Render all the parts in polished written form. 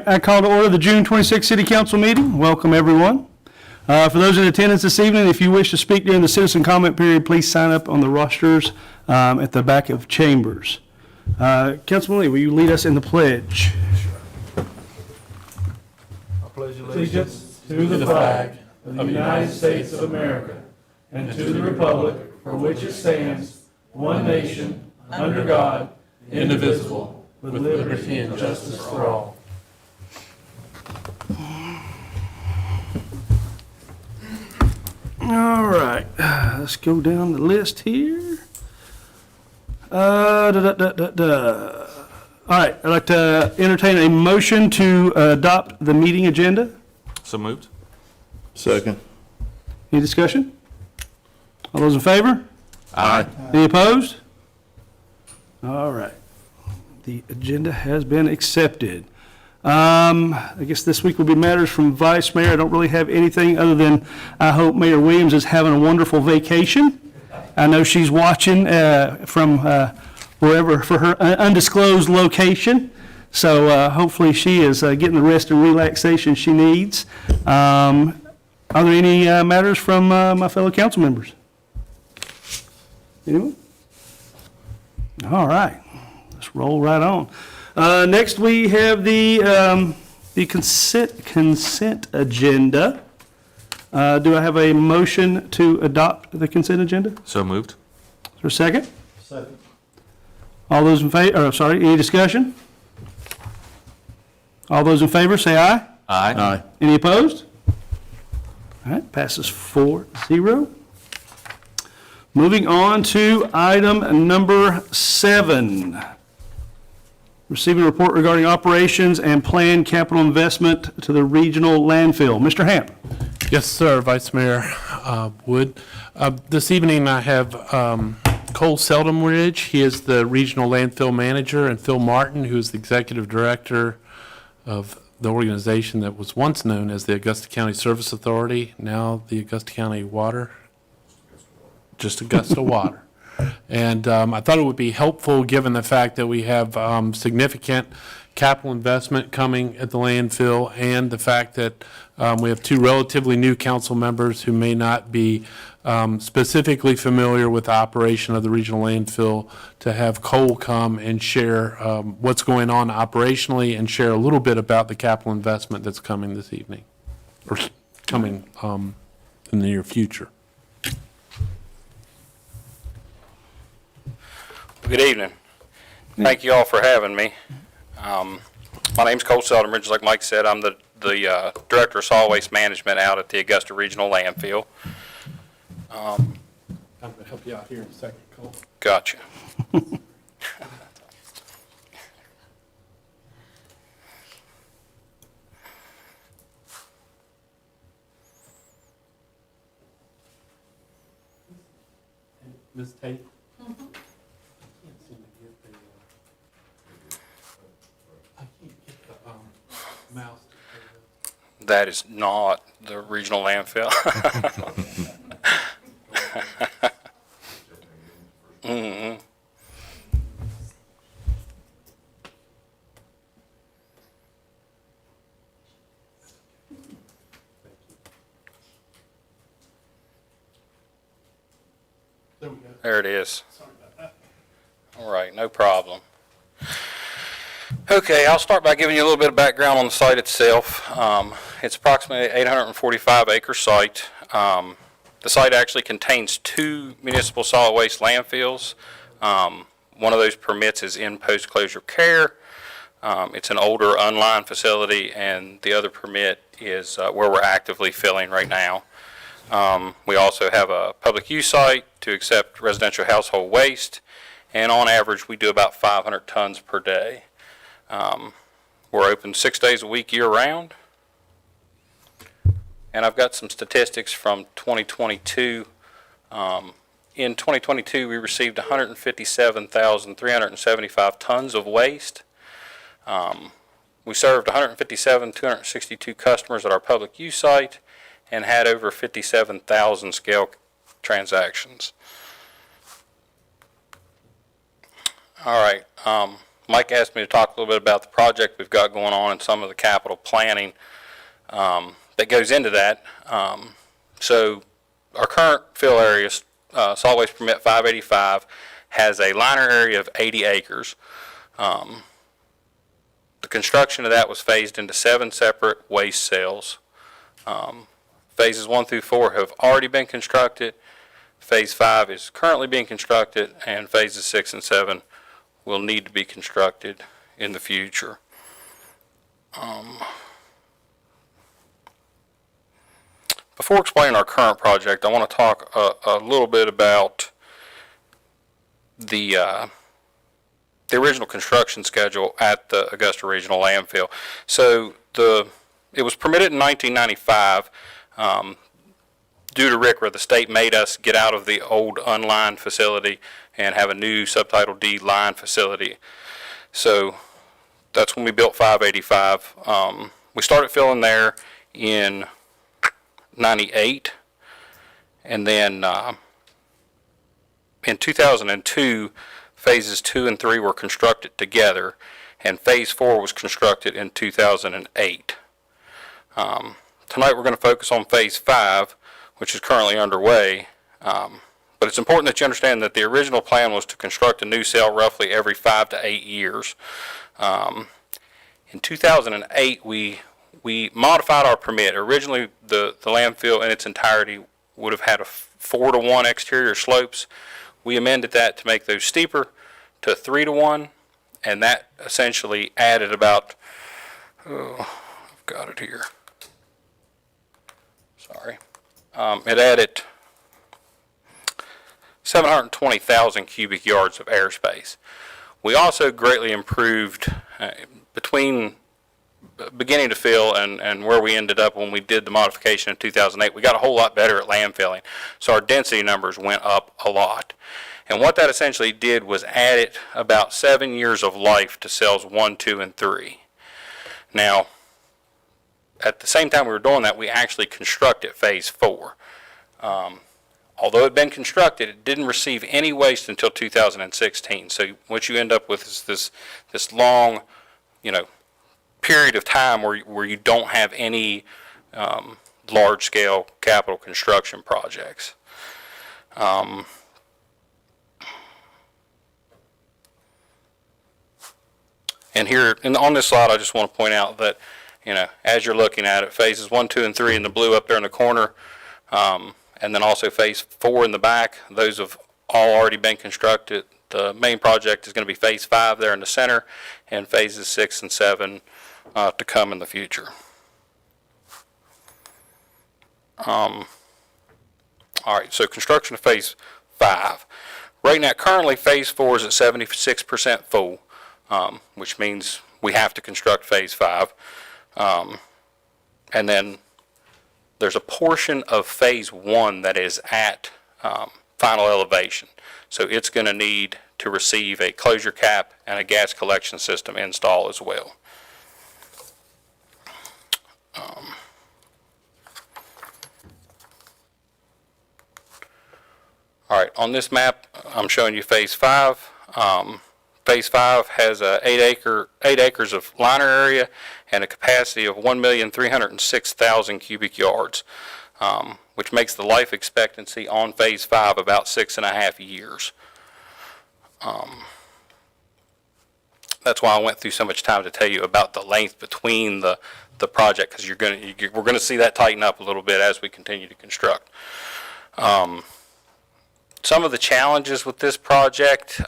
I call to order the June 26th City Council meeting. Welcome, everyone. For those in attendance this evening, if you wish to speak during the citizen comment period, please sign up on the rosters at the back of chambers. Councilman Lee, will you lead us in the pledge? I pledge allegiance to the flag of the United States of America and to the republic for which it stands, one nation, under God, indivisible, with liberty and justice for all. All right, let's go down the list here. All right, I'd like to entertain a motion to adopt the meeting agenda. So moved. Second. Any discussion? All those in favor? Aye. Any opposed? All right, the agenda has been accepted. I guess this week will be matters from Vice Mayor. I don't really have anything other than I hope Mayor Williams is having a wonderful vacation. I know she's watching from wherever for her undisclosed location. So hopefully she is getting the rest and relaxation she needs. Are there any matters from my fellow council members? Anyone? All right, let's roll right on. Next, we have the consent agenda. Do I have a motion to adopt the consent agenda? So moved. Is there a second? Second. All those in favor, any discussion? All those in favor, say aye. Aye. Any opposed? All right, passes 4-0. Moving on to item number 7. Receiving a report regarding operations and planned capital investment to the regional landfill. Mr. Hamp. Yes, sir, Vice Mayor Wood. This evening I have Cole Seldom-Ridge. He is the regional landfill manager, and Phil Martin, who is the executive director of the organization that was once known as the Augusta County Service Authority, now the Augusta County Water, just Augusta Water. And I thought it would be helpful, given the fact that we have significant capital investment coming at the landfill, and the fact that we have two relatively new council members who may not be specifically familiar with the operation of the regional landfill, to have Cole come and share what's going on operationally and share a little bit about the capital investment that's coming this evening, or coming in the near future. Good evening. Thank you all for having me. My name's Cole Seldom-Ridge. Like Mike said, I'm the Director of Solid Waste Management out at the Augusta Regional Landfill. I'm going to help you out here in a second, Cole. Gotcha. Ms. Tate? Mouse. That is not the regional landfill. Mm-hmm. There we go. There it is. Sorry about that. All right, no problem. Okay, I'll start by giving you a little bit of background on the site itself. It's approximately an 845-acre site. The site actually contains 2 municipal solid waste landfills. One of those permits is in post-closure care. It's an older unlined facility, and the other permit is where we're actively filling right now. We also have a public use site to accept residential household waste, and on average we do about 500 tons per day. We're open 6 days a week year-round. And I've got some statistics from 2022. In 2022, we received 157,375 tons of waste. We served 262 customers at our public use site and had over 57,000 scale transactions. All right. Mike asked me to talk a little bit about the project we've got going on and some of the capital planning that goes into that. So our current fill area, solid waste permit 585, has a liner area of 80 acres. The construction of that was phased into 7 separate waste cells. Phases 1 through 4 have already been constructed. Phase 5 is currently being constructed, and phases 6 and 7 will need to be constructed in the future. Before explaining our current project, I want to talk a little bit about the original construction schedule at the Augusta Regional Landfill. So it was permitted in 1995. Due to RCRA, the state made us get out of the old unlined facility and have a new Subtitle D line facility. So that's when we built 585. We started filling there in 98, and then in 2002, phases 2 and 3 were constructed together, and phase 4 was constructed in 2008. Tonight we're going to focus on phase 5, which is currently underway. But it's important that you understand that the original plan was to construct a new cell roughly every 5 to 8 years. In 2008, we modified our permit. Originally, the landfill in its entirety would have had a 4-to-1 exterior slopes. We amended that to make those steeper to 3-to-1, and that essentially added about, I've got it here. Sorry. It added 720,000 cubic yards of airspace. We also greatly improved between beginning to fill and where we ended up when we did the modification in 2008. We got a whole lot better at landfilling, so our density numbers went up a lot. And what that essentially did was added about 7 years of life to cells 1, 2, and 3. Now, at the same time we were doing that, we actually constructed phase 4. Although it had been constructed, it didn't receive any waste until 2016. So what you end up with is this long, period of time where you don't have any large-scale capital construction projects. And here, on this slide, I just want to point out that, as you're looking at it, phases 1, 2, and 3 in the blue up there in the corner, and then also phase 4 in the back, those have all already been constructed. The main project is going to be phase 5 there in the center, and phases 6 and 7 to come in the future. All right, so construction of phase 5. Right now, currently phase 4 is at 76% full, which means we have to construct phase 5. And then there's a portion of phase 1 that is at final elevation. So it's going to need to receive a closure cap and a gas collection system install as well. All right, on this map, I'm showing you phase 5. Phase 5 has 8 acres of liner area and a capacity of 1,306,000 cubic yards, which makes the life expectancy on phase 5 about 6.5 years. That's why I went through so much time to tell you about the length between the project, because we're going to see that tighten up a little bit as we continue to construct. Some of the challenges with this project,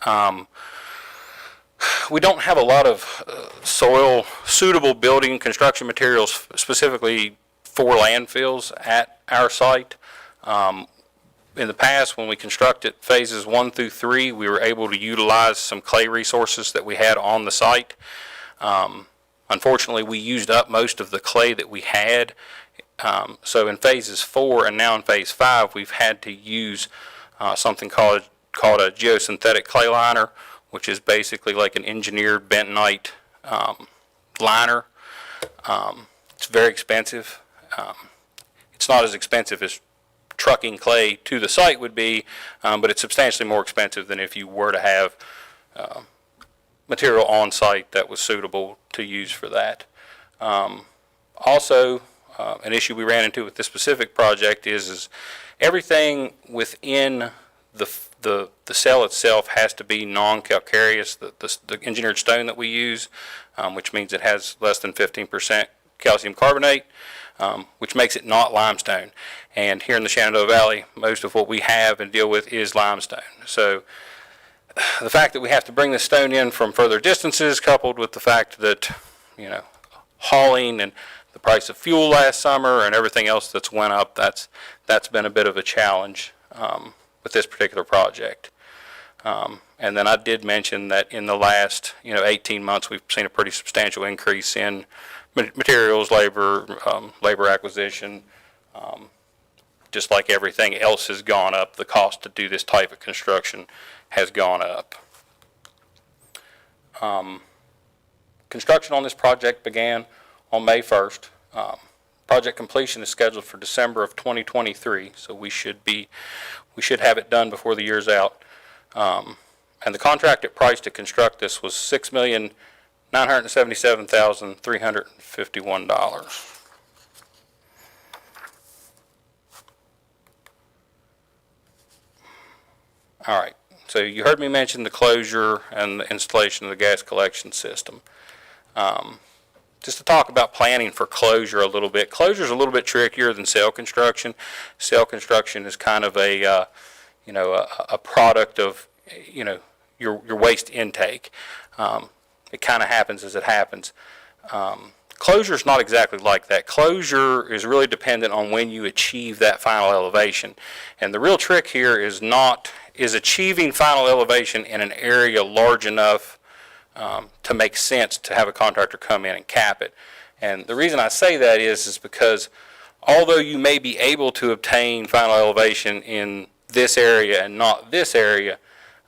we don't have a lot of soil suitable building construction materials specifically for landfills at our site. In the past, when we constructed phases 1 through 3, we were able to utilize some clay resources that we had on the site. Unfortunately, we used up most of the clay that we had. So in phases 4 and now in phase 5, we've had to use something called a geosynthetic clay liner, which is basically like an engineered bentonite liner. It's very expensive. It's not as expensive as trucking clay to the site would be, but it's substantially more expensive than if you were to have material on site that was suitable to use for that. Also, an issue we ran into with this specific project is everything within the cell itself has to be non-calcareous, the engineered stone that we use, which means it has less than 15% calcium carbonate, which makes it not limestone. And here in the Shenandoah Valley, most of what we have and deal with is limestone. So the fact that we have to bring the stone in from further distances, coupled with the fact that, hauling and the price of fuel last summer and everything else that's went up, that's been a bit of a challenge with this particular project. And then I did mention that in the last 18 months we've seen a pretty substantial increase in materials, labor acquisition. Just like everything else has gone up, the cost to do this type of construction has gone up. Construction on this project began on May 1st. Project completion is scheduled for December of 2023, so we should have it done before the year's out. And the contracted price to construct this was $6,977,351. All right, so you heard me mention the closure and the installation of the gas collection system. Just to talk about planning for closure a little bit. Closure is a little bit trickier than cell construction. Cell construction is kind of a product of your waste intake. It kind of happens as it happens. Closure is not exactly like that. Closure is really dependent on when you achieve that final elevation. And the real trick here is achieving final elevation in an area large enough to make sense to have a contractor come in and cap it. And the reason I say that is because although you may be able to obtain final elevation in this area and not this area,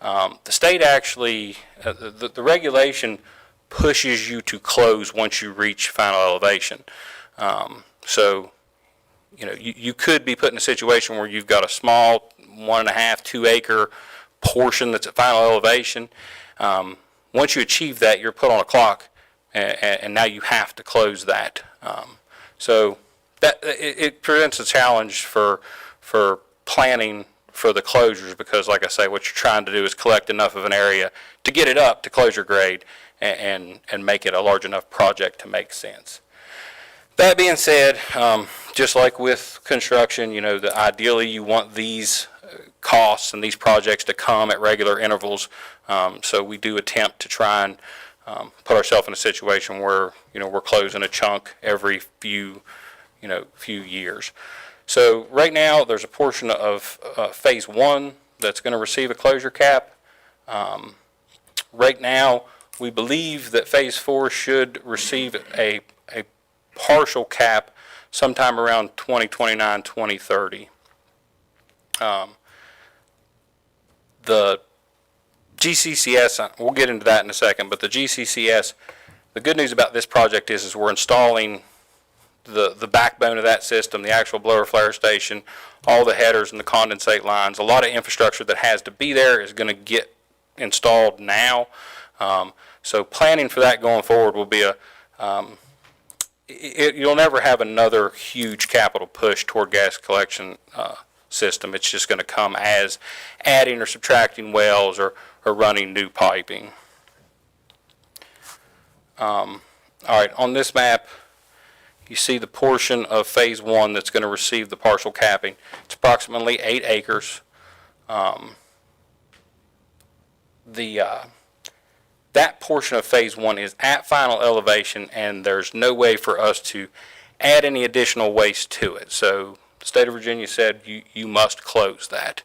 the state actually, the regulation pushes you to close once you reach final elevation. So, you could be put in a situation where you've got a small 1.5, 2 acre portion that's at final elevation. Once you achieve that, you're put on a clock, and now you have to close that. So that it presents a challenge for planning for the closures, because, like I say, what you're trying to do is collect enough of an area to get it up to closure grade and make it a large enough project to make sense. That being said, just like with construction, that ideally you want these costs and these projects to come at regular intervals. So we do attempt to try and put ourselves in a situation where we're closing a chunk every few years. So right now there's a portion of phase 1 that's going to receive a closure cap. Right now we believe that phase 4 should receive a partial cap sometime around 2029, 2030. The GCCS, we'll get into that in a second, but the GCCS, the good news about this project is we're installing the backbone of that system, the actual blower flare station, all the headers and the condensate lines. A lot of infrastructure that has to be there is going to get installed now. So planning for that going forward will be you'll never have another huge capital push toward gas collection system. It's just going to come as adding or subtracting wells or running new piping. All right, on this map, you see the portion of phase 1 that's going to receive the partial capping. It's approximately 8 acres. That portion of phase 1 is at final elevation, and there's no way for us to add any additional waste to it. So the state of Virginia said you must close that.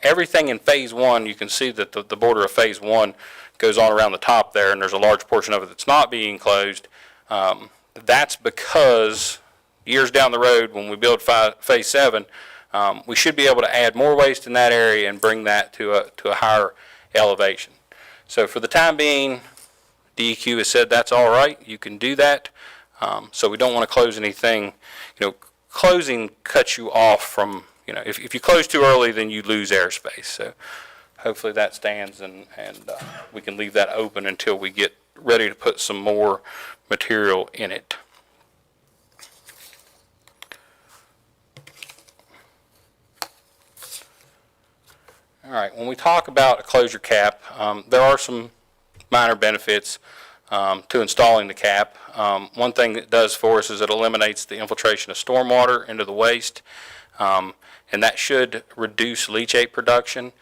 Everything in phase 1, you can see that the border of phase 1 goes on around the top there, and there's a large portion of it that's not being closed. That's because years down the road, when we build phase 7, we should be able to add more waste in that area and bring that to a higher elevation. So for the time being, DEQ has said that's all right, you can do that. So we don't want to close anything. Closing cuts you off from, if you close too early, then you lose airspace. hopefully that stands, and we can leave that open until we get ready to put some more material in it. All right, when we talk about a closure cap, there are some minor benefits to installing the cap. One thing it does for us is it eliminates the infiltration of stormwater into the waste, and that should reduce leachate production.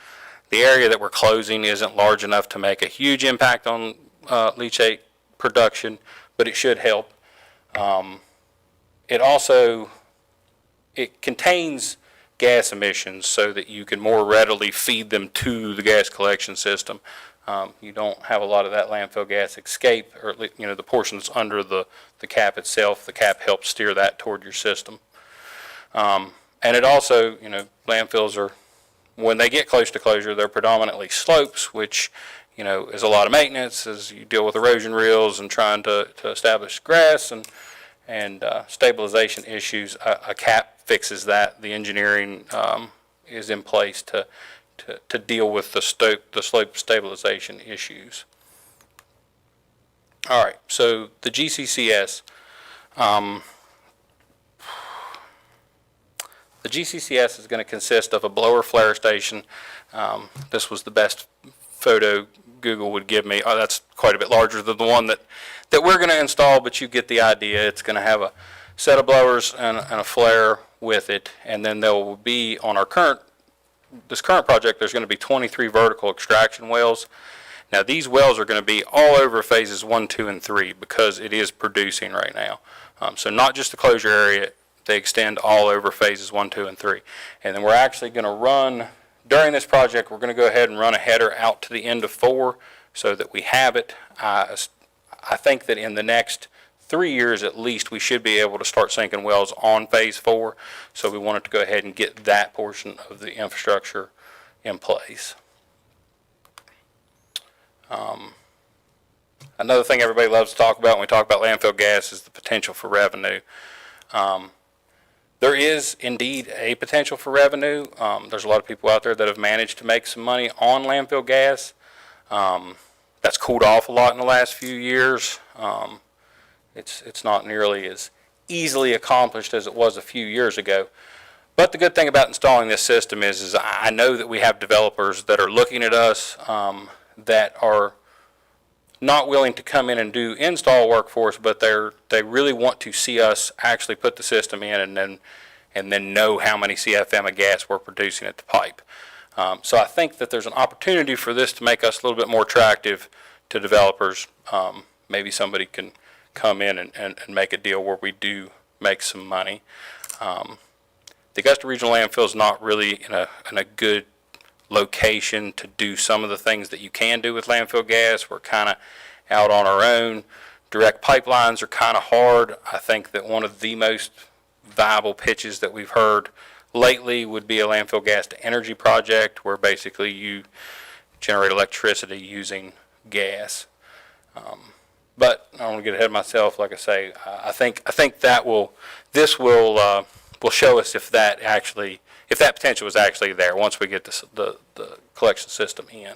The area that we're closing isn't large enough to make a huge impact on leachate production, but it should help. It contains gas emissions so that you can more readily feed them to the gas collection system. You don't have a lot of that landfill gas escape, or the portion that's under the cap itself. The cap helps steer that toward your system. And it also, landfills are, when they get close to closure, they're predominantly slopes, which, is a lot of maintenance as you deal with erosion reels and trying to establish grass and stabilization issues. A cap fixes that. The engineering is in place to deal with the slope stabilization issues. All right, so the GCCS. The GCCS is going to consist of a blower flare station. This was the best photo Google would give me. Oh, that's quite a bit larger than the one that we're going to install, but you get the idea. It's going to have a set of blowers and a flare with it, and then there will be, on this current project, there's going to be 23 vertical extraction wells. Now these wells are going to be all over phases 1, 2, and 3 because it is producing right now. So not just the closure area, they extend all over phases 1, 2, and 3. And then we're actually going to run, during this project, we're going to go ahead and run a header out to the end of 4 so that we have it. I think that in the next 3 years at least, we should be able to start sinking wells on phase 4. So we wanted to go ahead and get that portion of the infrastructure in place. Another thing everybody loves to talk about when we talk about landfill gas is the potential for revenue. There is indeed a potential for revenue. There's a lot of people out there that have managed to make some money on landfill gas. That's cooled off a lot in the last few years. It's not nearly as easily accomplished as it was a few years ago. But the good thing about installing this system is I know that we have developers that are looking at us that are not willing to come in and do install work for us, but they really want to see us actually put the system in and then know how many CFM of gas we're producing at the pipe. So I think that there's an opportunity for this to make us a little bit more attractive to developers. Maybe somebody can come in and make a deal where we do make some money. The Augusta Regional Landfill is not really in a good location to do some of the things that you can do with landfill gas. We're kind of out on our own. Direct pipelines are kind of hard. I think that one of the most viable pitches that we've heard lately would be a landfill gas to energy project where basically you generate electricity using gas. But I don't want to get ahead of myself. Like I say, I think that this will show us if that potential is actually there once we get the collection system in.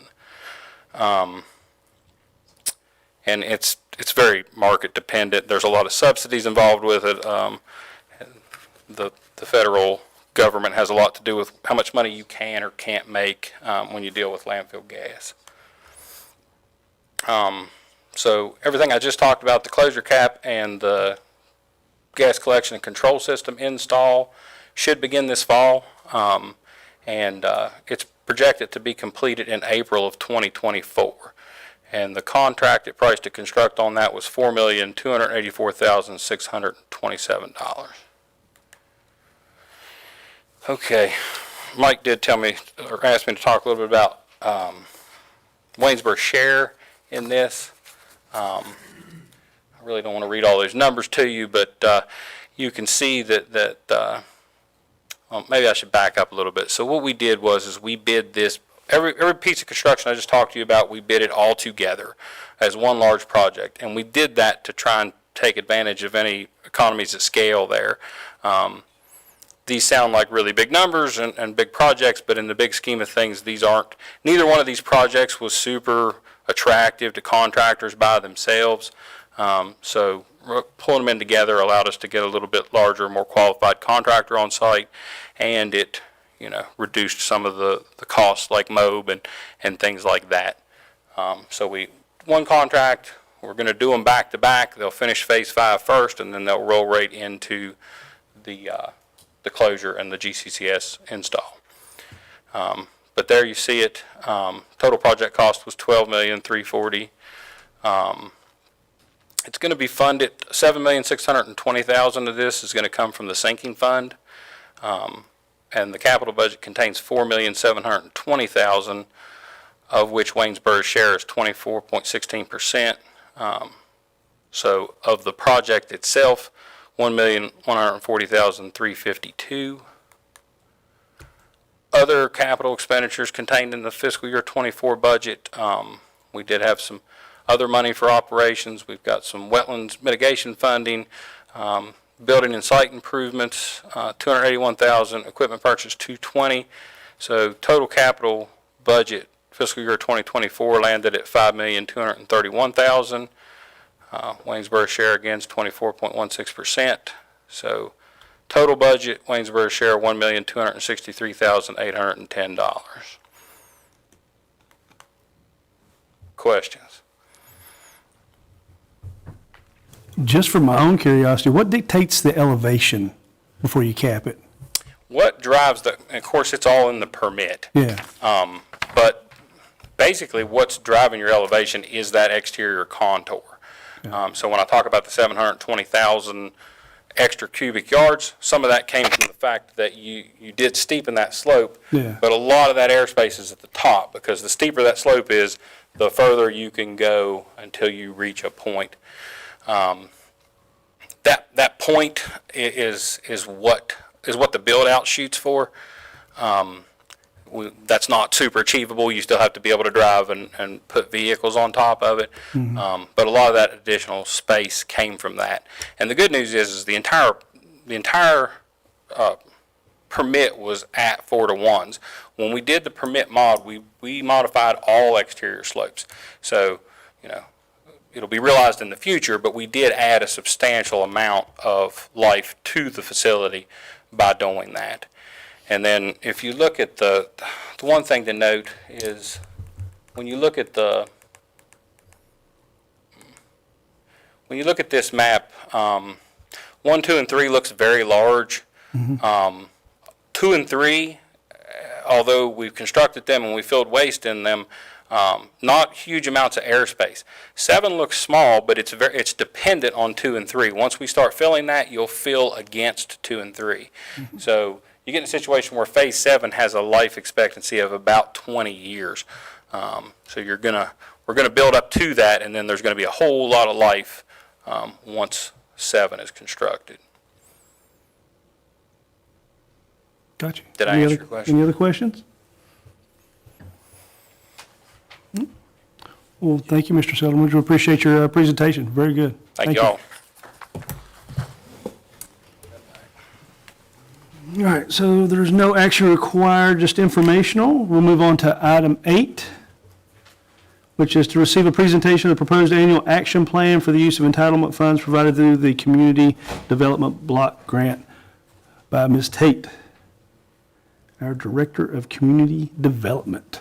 And it's very market dependent. There's a lot of subsidies involved with it. The federal government has a lot to do with how much money you can or can't make when you deal with landfill gas. So everything I just talked about, the closure cap and the gas collection and control system install, should begin this fall. And it's projected to be completed in April of 2024. And the contracted price to construct on that was $4,284,627. Okay, Mike did tell me, or asked me to talk a little bit about Waynesboro's share in this. I really don't want to read all those numbers to you, but you can see that well, maybe I should back up a little bit. So what we did was we bid this, every piece of construction I just talked to you about, we bid it all together as one large project. And we did that to try and take advantage of any economies of scale there. these sound like really big numbers and big projects, but in the big scheme of things, these aren't. Neither one of these projects was super attractive to contractors by themselves. So pulling them in together allowed us to get a little bit larger, more qualified contractor on site, and it, reduced some of the costs like MOB and things like that. So one contract, we're going to do them back to back. They'll finish phase 5 first, and then they'll roll right into the closure and the GCCS install. But there you see it. Total project cost was $12,340,000. It's going to be funded. $7,620,000 of this is going to come from the sinking fund, and the capital budget contains $4,720,000, of which Waynesboro's share is 24.16%. So of the project itself, $1,140,352. Other capital expenditures contained in the fiscal year 24 budget. We did have some other money for operations. We've got some wetlands mitigation funding, building and site improvements, $281,000, equipment purchase $220,000. So total capital budget fiscal year 2024 landed at $5,231,000. Waynesboro share again is 24.16%. So total budget, Waynesboro share $1,263,810. Questions? Just for my own curiosity, what dictates the elevation before you cap it? What drives of course, it's all in the permit. Yeah. But basically what's driving your elevation is that exterior contour. So when I talk about the 720,000 extra cubic yards, some of that came from the fact that you did steepen that slope, but a lot of that airspace is at the top, because the steeper that slope is, the further you can go until you reach a point. That point is what the build out shoots for. That's not super achievable. You still have to be able to drive and put vehicles on top of it. But a lot of that additional space came from that. And the good news is the entire permit was at 4-to-1s. When we did the permit mod, we modified all exterior slopes. So, it'll be realized in the future, but we did add a substantial amount of life to the facility by doing that. And then if you look at the one thing to note is when you look at this map, 1, 2, and 3 looks very large. 2 and 3, although we've constructed them and we filled waste in them, not huge amounts of airspace. 7 looks small, but it's dependent on 2 and 3. Once we start filling that, you'll fill against 2 and 3. So you get in a situation where phase 7 has a life expectancy of about 20 years. So we're gonna build up to that, and then there's gonna be a whole lot of life once 7 is constructed. Gotcha. Did I answer your question? Any other questions? Well, thank you, Mr. Settleman. We appreciate your presentation. Very good. Thank you all. All right, so there's no action required, just informational. We'll move on to item 8, which is to receive a presentation of the proposed annual action plan for the use of entitlement funds provided through the Community Development Block Grant by Ms. Tate, our Director of Community Development.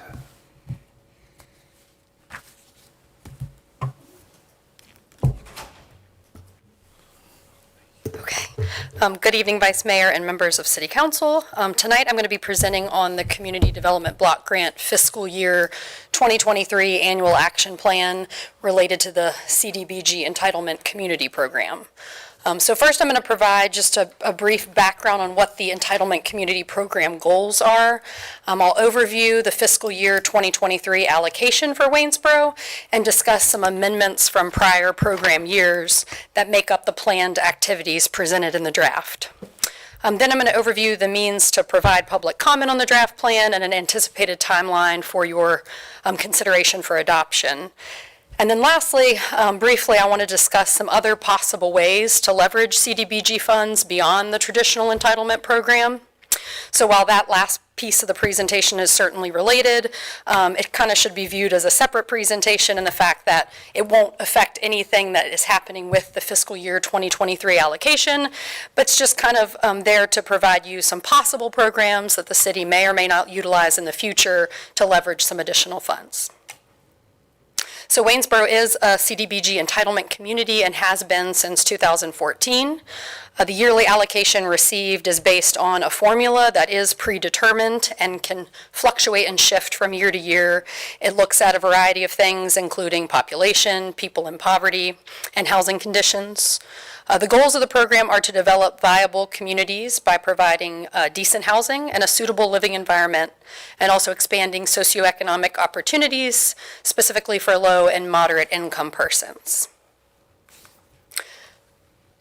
Good evening, Vice Mayor and members of City Council. Tonight I'm going to be presenting on the Community Development Block Grant Fiscal Year 2023 Annual Action Plan related to the CDBG Entitlement Community Program. So first I'm going to provide just a brief background on what the Entitlement Community Program goals are. I'll overview the fiscal year 2023 allocation for Waynesboro and discuss some amendments from prior program years that make up the planned activities presented in the draft. Then I'm going to overview the means to provide public comment on the draft plan and an anticipated timeline for your consideration for adoption. And then lastly, briefly, I want to discuss some other possible ways to leverage CDBG funds beyond the traditional entitlement program. So while that last piece of the presentation is certainly related, it kind of should be viewed as a separate presentation in the fact that it won't affect anything that is happening with the fiscal year 2023 allocation, but it's just kind of there to provide you some possible programs that the city may or may not utilize in the future to leverage some additional funds. So Waynesboro is a CDBG entitlement community and has been since 2014. The yearly allocation received is based on a formula that is predetermined and can fluctuate and shift from year to year. It looks at a variety of things, including population, people in poverty, and housing conditions. The goals of the program are to develop viable communities by providing decent housing and a suitable living environment, and also expanding socioeconomic opportunities, specifically for low and moderate income persons.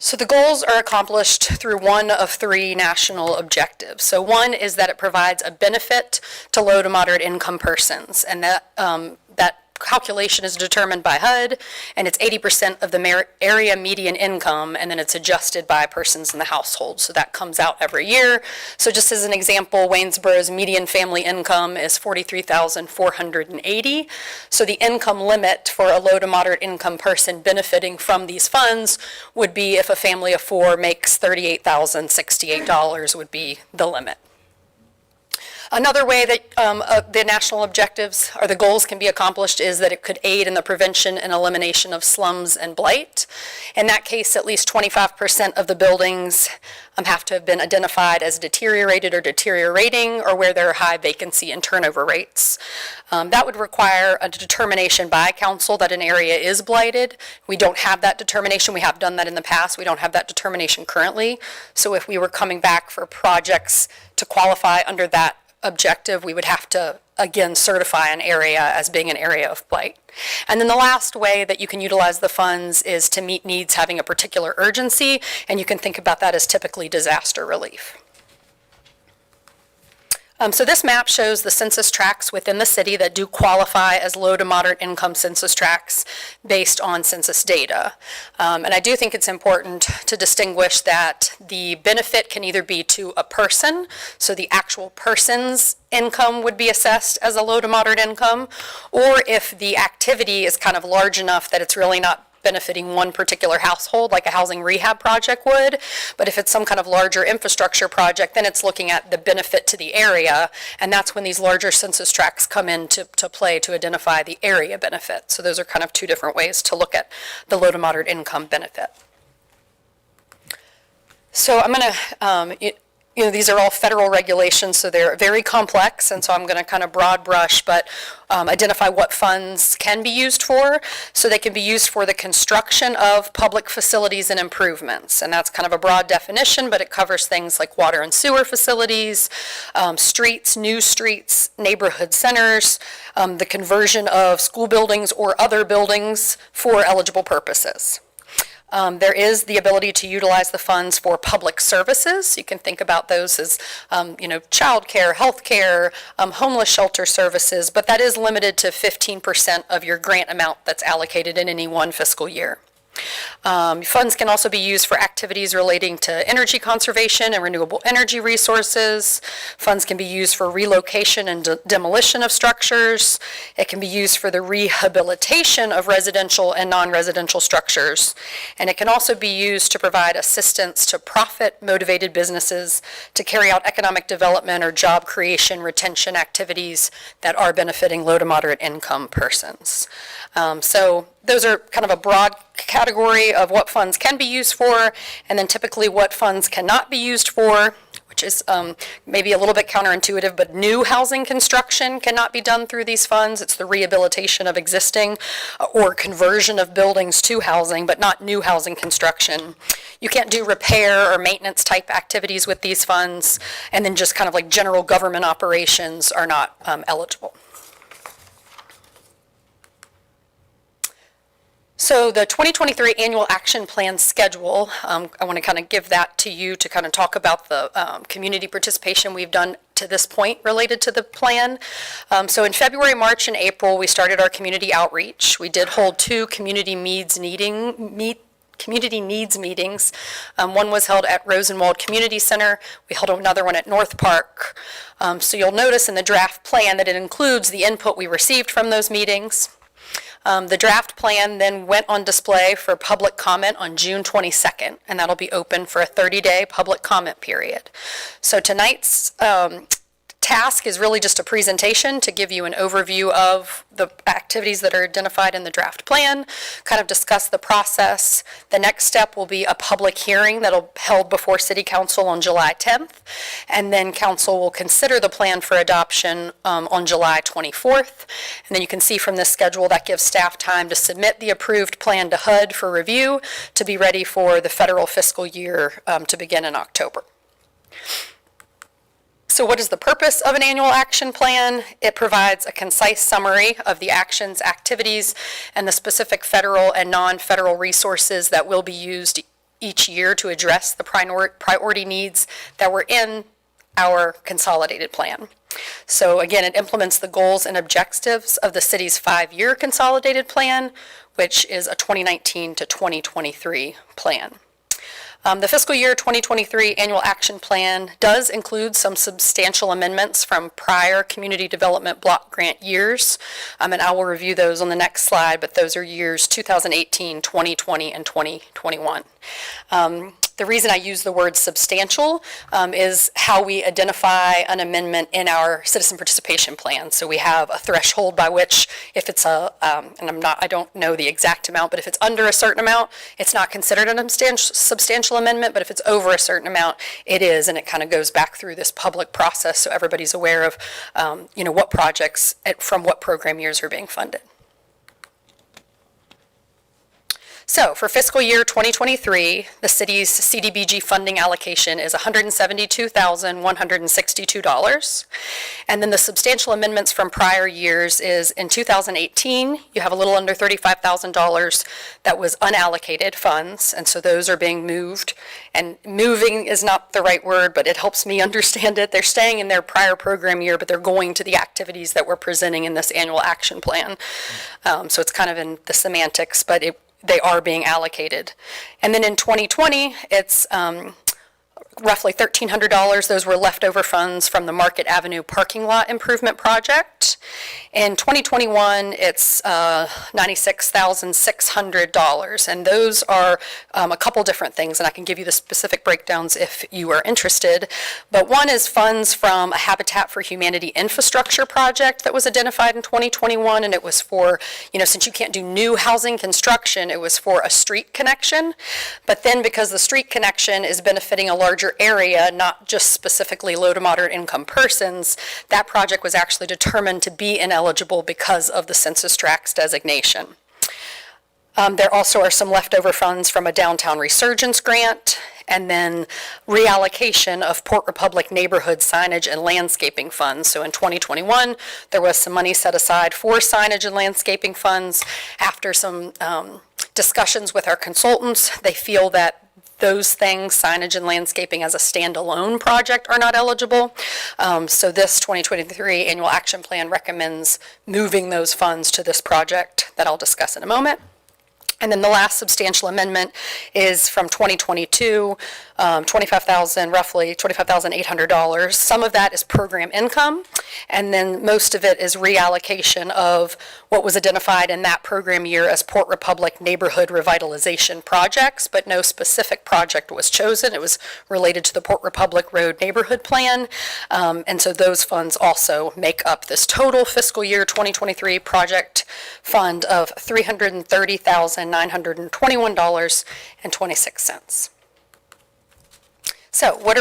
So the goals are accomplished through one of three national objectives. So one is that it provides a benefit to low to moderate income persons, and that calculation is determined by HUD, and it's 80% of the area median income, and then it's adjusted by persons in the household. So that comes out every year. So just as an example, Waynesboro's median family income is $43,480. So the income limit for a low to moderate income person benefiting from these funds would be if a family of four makes $38,068 would be the limit. Another way that the national objectives or the goals can be accomplished is that it could aid in the prevention and elimination of slums and blight. In that case, at least 25% of the buildings have to have been identified as deteriorated or deteriorating, or where there are high vacancy and turnover rates. That would require a determination by council that an area is blighted. We don't have that determination. We have done that in the past. We don't have that determination currently. So if we were coming back for projects to qualify under that objective, we would have to, again, certify an area as being an area of blight. And then the last way that you can utilize the funds is to meet needs having a particular urgency, and you can think about that as typically disaster relief. So this map shows the census tracts within the city that do qualify as low to moderate income census tracts based on census data. And I do think it's important to distinguish that the benefit can either be to a person, so the actual person's income would be assessed as a low to moderate income, or if the activity is kind of large enough that it's really not benefiting one particular household, like a housing rehab project would. But if it's some kind of larger infrastructure project, then it's looking at the benefit to the area, and that's when these larger census tracts come into play to identify the area benefit. So those are kind of two different ways to look at the low to moderate income benefit. So I'm going to, these are all federal regulations, so they're very complex, and so I'm going to kind of broad brush, but identify what funds can be used for. So they can be used for the construction of public facilities and improvements, and that's kind of a broad definition, but it covers things like water and sewer facilities, streets, new streets, neighborhood centers, the conversion of school buildings or other buildings for eligible purposes. There is the ability to utilize the funds for public services. You can think about those as, childcare, healthcare, homeless shelter services, but that is limited to 15% of your grant amount that's allocated in any one fiscal year. Funds can also be used for activities relating to energy conservation and renewable energy resources. Funds can be used for relocation and demolition of structures. It can be used for the rehabilitation of residential and non-residential structures. And it can also be used to provide assistance to profit-motivated businesses to carry out economic development or job creation retention activities that are benefiting low to moderate income persons. So those are kind of a broad category of what funds can be used for, and then typically what funds cannot be used for, which is maybe a little bit counterintuitive, but new housing construction cannot be done through these funds. It's the rehabilitation of existing or conversion of buildings to housing, but not new housing construction. You can't do repair or maintenance type activities with these funds, and then just kind of like general government operations are not eligible. So the 2023 annual action plan schedule, I want to kind of give that to you to kind of talk about the community participation we've done to this point related to the plan. So in February, March, and April, we started our community outreach. We did hold 2 community needs meetings. One was held at Rosenwald Community Center. We held another one at North Park. So you'll notice in the draft plan that it includes the input we received from those meetings. The draft plan then went on display for public comment on June 22nd, and that'll be open for a 30-day public comment period. So tonight's task is really just a presentation to give you an overview of the activities that are identified in the draft plan, kind of discuss the process. The next step will be a public hearing that'll be held before City Council on July 10th, and then Council will consider the plan for adoption on July 24th. And then you can see from this schedule that gives staff time to submit the approved plan to HUD for review to be ready for the federal fiscal year to begin in October. So what is the purpose of an annual action plan? It provides a concise summary of the actions, activities, and the specific federal and non-federal resources that will be used each year to address the priority needs that were in our consolidated plan. So again, it implements the goals and objectives of the city's 5-year consolidated plan, which is a 2019 to 2023 plan. The fiscal year 2023 annual action plan does include some substantial amendments from prior community development block grant years, and I will review those on the next slide, but those are years 2018, 2020, and 2021. The reason I use the word substantial is how we identify an amendment in our citizen participation plan. So we have a threshold by which if it's and I don't know the exact amount, but if it's under a certain amount, it's not considered a substantial amendment, but if it's over a certain amount, it is, and it kind of goes back through this public process so everybody's aware of, what projects from what program years are being funded. So for fiscal year 2023, the city's CDBG funding allocation is $172,162. And then the substantial amendments from prior years is in 2018, you have a little under $35,000 that was unallocated funds. And so those are being moved. And moving is not the right word, but it helps me understand it. They're staying in their prior program year, but they're going to the activities that we're presenting in this annual action plan. So it's kind of in the semantics, but they are being allocated. And then in 2020, it's roughly $1,300. Those were leftover funds from the Market Avenue parking lot improvement project. In 2021, it's $96,600. And those are a couple different things, and I can give you the specific breakdowns if you are interested. But one is funds from a Habitat for Humanity infrastructure project that was identified in 2021, and it was for, since you can't do new housing construction, it was for a street connection. But then because the street connection is benefiting a larger area, not just specifically low to moderate income persons, that project was actually determined to be ineligible because of the census tracts designation. There also are some leftover funds from a downtown resurgence grant, and then reallocation of Port Republic neighborhood signage and landscaping funds. So in 2021, there was some money set aside for signage and landscaping funds. After some discussions with our consultants, they feel that those things, signage and landscaping as a standalone project, are not eligible. So this 2023 annual action plan recommends moving those funds to this project that I'll discuss in a moment. And then the last substantial amendment is from 2022, roughly $25,800. Some of that is program income, and then most of it is reallocation of what was identified in that program year as Port Republic neighborhood revitalization projects, but no specific project was chosen. It was related to the Port Republic Road neighborhood plan, and so those funds also make up this total fiscal year 2023 project fund of $330,921.26. So what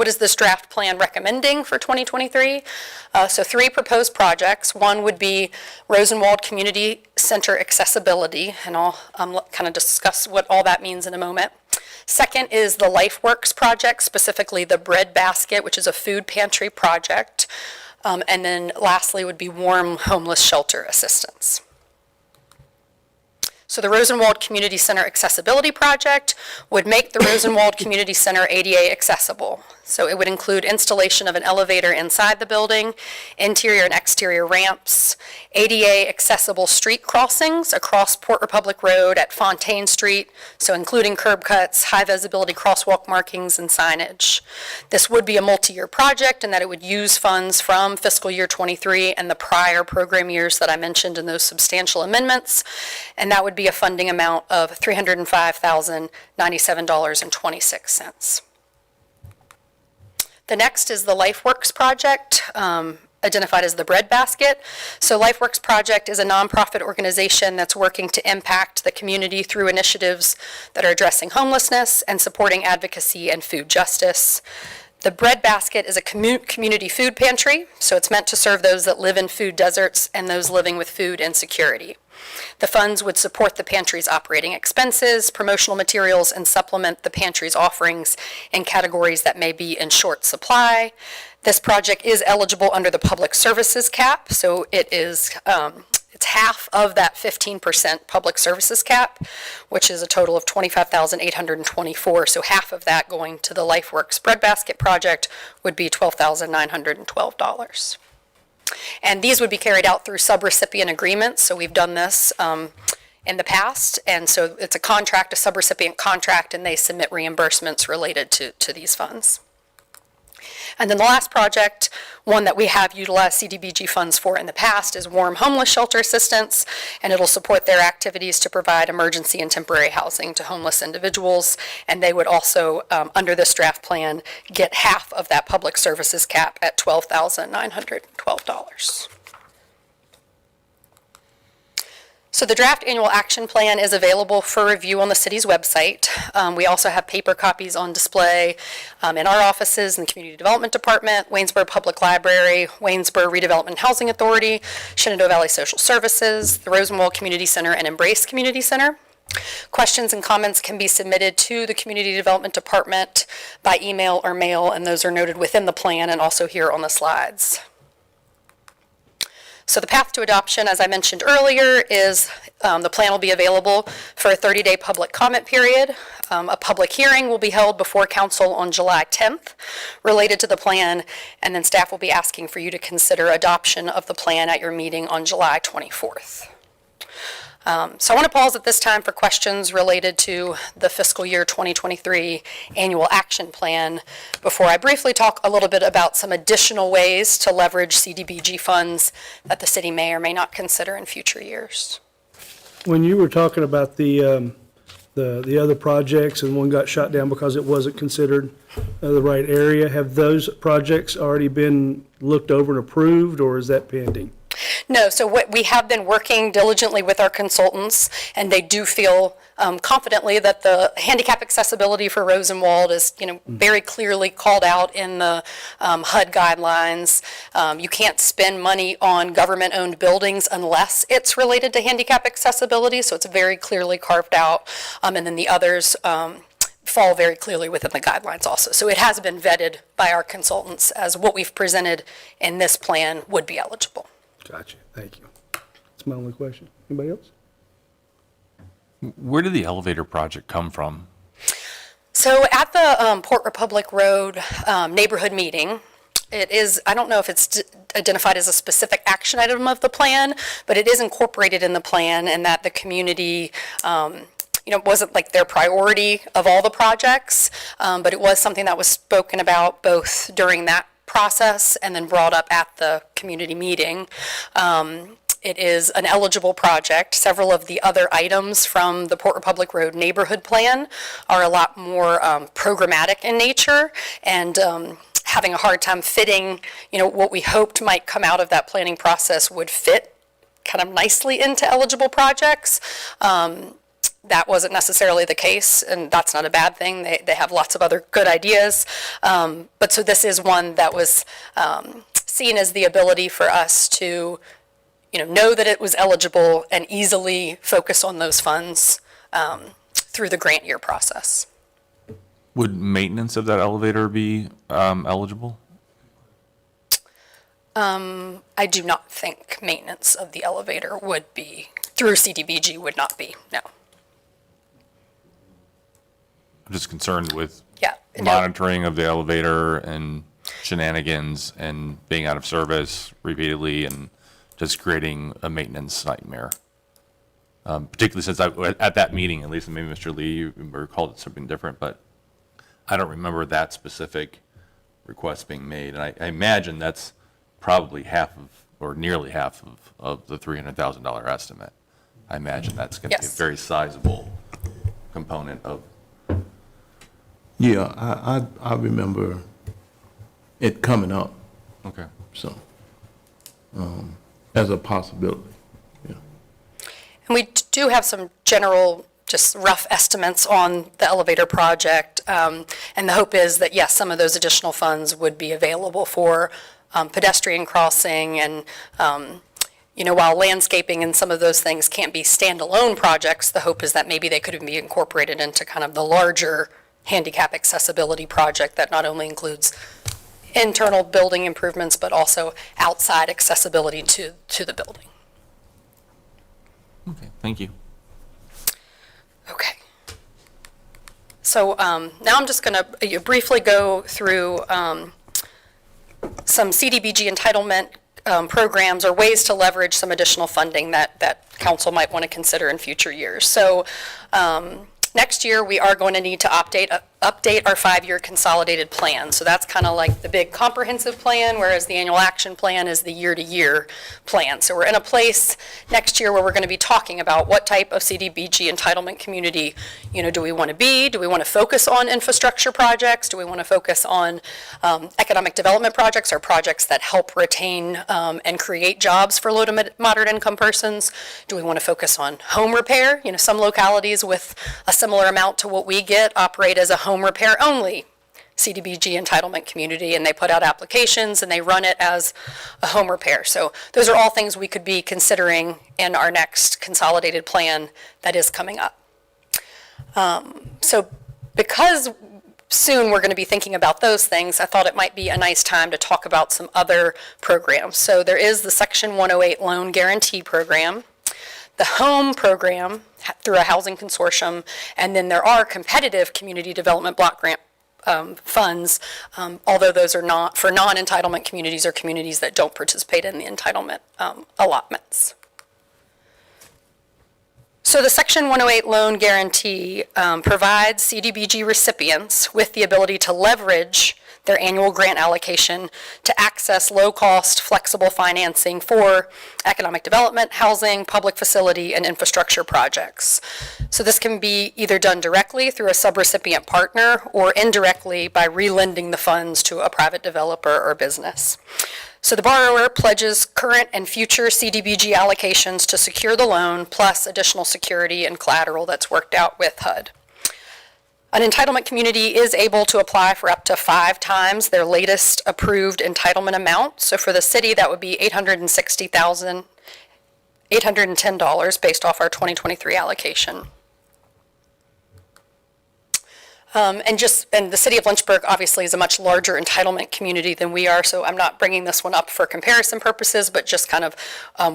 is this draft plan recommending for 2023? So 3 proposed projects. One would be Rosenwald Community Center accessibility, and I'll kind of discuss what all that means in a moment. Second is the LifeWorks project, specifically the Bread Basket, which is a food pantry project. And then lastly would be Warm Homeless Shelter Assistance. So the Rosenwald Community Center Accessibility Project would make the Rosenwald Community Center ADA accessible. So it would include installation of an elevator inside the building, interior and exterior ramps, ADA accessible street crossings across Port Republic Road at Fontaine Street, so including curb cuts, high visibility crosswalk markings, and signage. This would be a multi-year project in that it would use funds from fiscal year 23 and the prior program years that I mentioned in those substantial amendments, and that would be a funding amount of $305,097.26. The next is the LifeWorks project, identified as the breadbasket. So LifeWorks project is a nonprofit organization that's working to impact the community through initiatives that are addressing homelessness and supporting advocacy and food justice. The breadbasket is a community food pantry, so it's meant to serve those that live in food deserts and those living with food insecurity. The funds would support the pantry's operating expenses, promotional materials, and supplement the pantry's offerings in categories that may be in short supply. This project is eligible under the public services cap, so it's half of that 15% public services cap, which is a total of $25,824. So half of that going to the LifeWorks breadbasket project would be $12,912. And these would be carried out through subrecipient agreements. So we've done this in the past. And so it's a contract, a subrecipient contract, and they submit reimbursements related to these funds. And then the last project, one that we have utilized CDBG funds for in the past, is Warm Homeless Shelter Assistance, and it'll support their activities to provide emergency and temporary housing to homeless individuals. And they would also, under this draft plan, get half of that public services cap at $12,912. So the draft annual action plan is available for review on the city's website. We also have paper copies on display in our offices in the Community Development Department, Waynesboro Public Library, Waynesboro Redevelopment and Housing Authority, Shenandoah Valley Social Services, the Rosenwald Community Center, and Embrace Community Center. Questions and comments can be submitted to the Community Development Department by email or mail, and those are noted within the plan and also here on the slides. So the path to adoption, as I mentioned earlier, is the plan will be available for a 30-day public comment period. A public hearing will be held before council on July 10th related to the plan, and then staff will be asking for you to consider adoption of the plan at your meeting on July 24th. So I want to pause at this time for questions related to the fiscal year 2023 annual action plan before I briefly talk a little bit about some additional ways to leverage CDBG funds that the city may or may not consider in future years. When you were talking about the other projects and one got shot down because it wasn't considered the right area, have those projects already been looked over and approved, or is that pending? No, so we have been working diligently with our consultants, and they do feel confidently that the handicap accessibility for Rosenwald is, very clearly called out in the HUD guidelines. You can't spend money on government-owned buildings unless it's related to handicap accessibility, so it's very clearly carved out, and then the others fall very clearly within the guidelines also. So it has been vetted by our consultants as what we've presented in this plan would be eligible. Gotcha. Thank you. That's my only question. Anybody else? Where did the elevator project come from? So at the Port Republic Road neighborhood meeting, it is, I don't know if it's identified as a specific action item of the plan, but it is incorporated in the plan, and that the community wasn't like their priority of all the projects, but it was something that was spoken about both during that process and then brought up at the community meeting. It is an eligible project. Several of the other items from the Port Republic Road neighborhood plan are a lot more programmatic in nature, and having a hard time fitting, what we hoped might come out of that planning process would fit kind of nicely into eligible projects. That wasn't necessarily the case, and that's not a bad thing. They have lots of other good ideas. But so this is one that was seen as the ability for us to, know that it was eligible and easily focus on those funds through the grant year process. Would maintenance of that elevator be eligible? I do not think maintenance of the elevator would be through CDBG would not be, no. I'm just concerned with Yeah. no. monitoring of the elevator and shenanigans and being out of service repeatedly and just creating a maintenance nightmare. Particularly since at that meeting, at least, and maybe Mr. Lee, you recalled it something different, but I don't remember that specific request being made. And I imagine that's probably half of, or nearly half of the $300,000 estimate. I imagine that's going to be a Yes. very sizable component of. Yeah, I remember it coming up, Okay. so, as a possibility, yeah. And we do have some general, just rough estimates on the elevator project. And the hope is that, yes, some of those additional funds would be available for pedestrian crossing and, while landscaping and some of those things can't be standalone projects, the hope is that maybe they could be incorporated into kind of the larger handicap accessibility project that not only includes internal building improvements, but also outside accessibility to the building. Okay, thank you. Okay. So now I'm just going to briefly go through some CDBG entitlement programs or ways to leverage some additional funding that council might want to consider in future years. So next year, we are going to need to update our 5-year consolidated plan. So that's kind of like the big comprehensive plan, whereas the annual action plan is the year-to-year plan. So we're in a place next year where we're going to be talking about what type of CDBG entitlement community, do we want to be? Do we want to focus on infrastructure projects? Do we want to focus on economic development projects or projects that help retain and create jobs for low to moderate income persons? Do we want to focus on home repair? Some localities with a similar amount to what we get operate as a home repair only CDBG entitlement community, and they put out applications and they run it as a home repair. So those are all things we could be considering in our next consolidated plan that is coming up. So because soon we're going to be thinking about those things, I thought it might be a nice time to talk about some other programs. So there is the Section 108 Loan Guarantee Program, the HOME program through a housing consortium, and then there are competitive community development block grant funds, although those are not for non-entitlement communities or communities that don't participate in the entitlement allotments. So the Section 108 Loan Guarantee provides CDBG recipients with the ability to leverage their annual grant allocation to access low-cost, flexible financing for economic development, housing, public facility, and infrastructure projects. So this can be either done directly through a subrecipient partner or indirectly by relending the funds to a private developer or business. So the borrower pledges current and future CDBG allocations to secure the loan, plus additional security and collateral that's worked out with HUD. An entitlement community is able to apply for up to 5 times their latest approved entitlement amount. So for the city, that would be $810 based off our 2023 allocation. And the city of Lynchburg obviously is a much larger entitlement community than we are, so I'm not bringing this one up for comparison purposes, but just kind of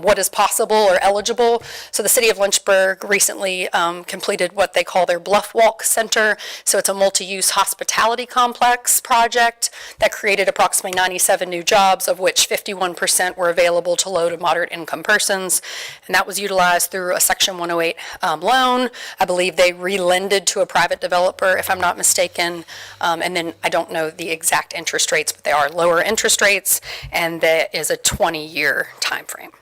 what is possible or eligible. So the city of Lynchburg recently completed what they call their Bluff Walk Center. So it's a multi-use hospitality complex project that created approximately 97 new jobs, of which 51% were available to low to moderate income persons. And that was utilized through a Section 108 loan. I believe they relended to a private developer, if I'm not mistaken, and then I don't know the exact interest rates, but they are lower interest rates, and there is a 20-year time frame.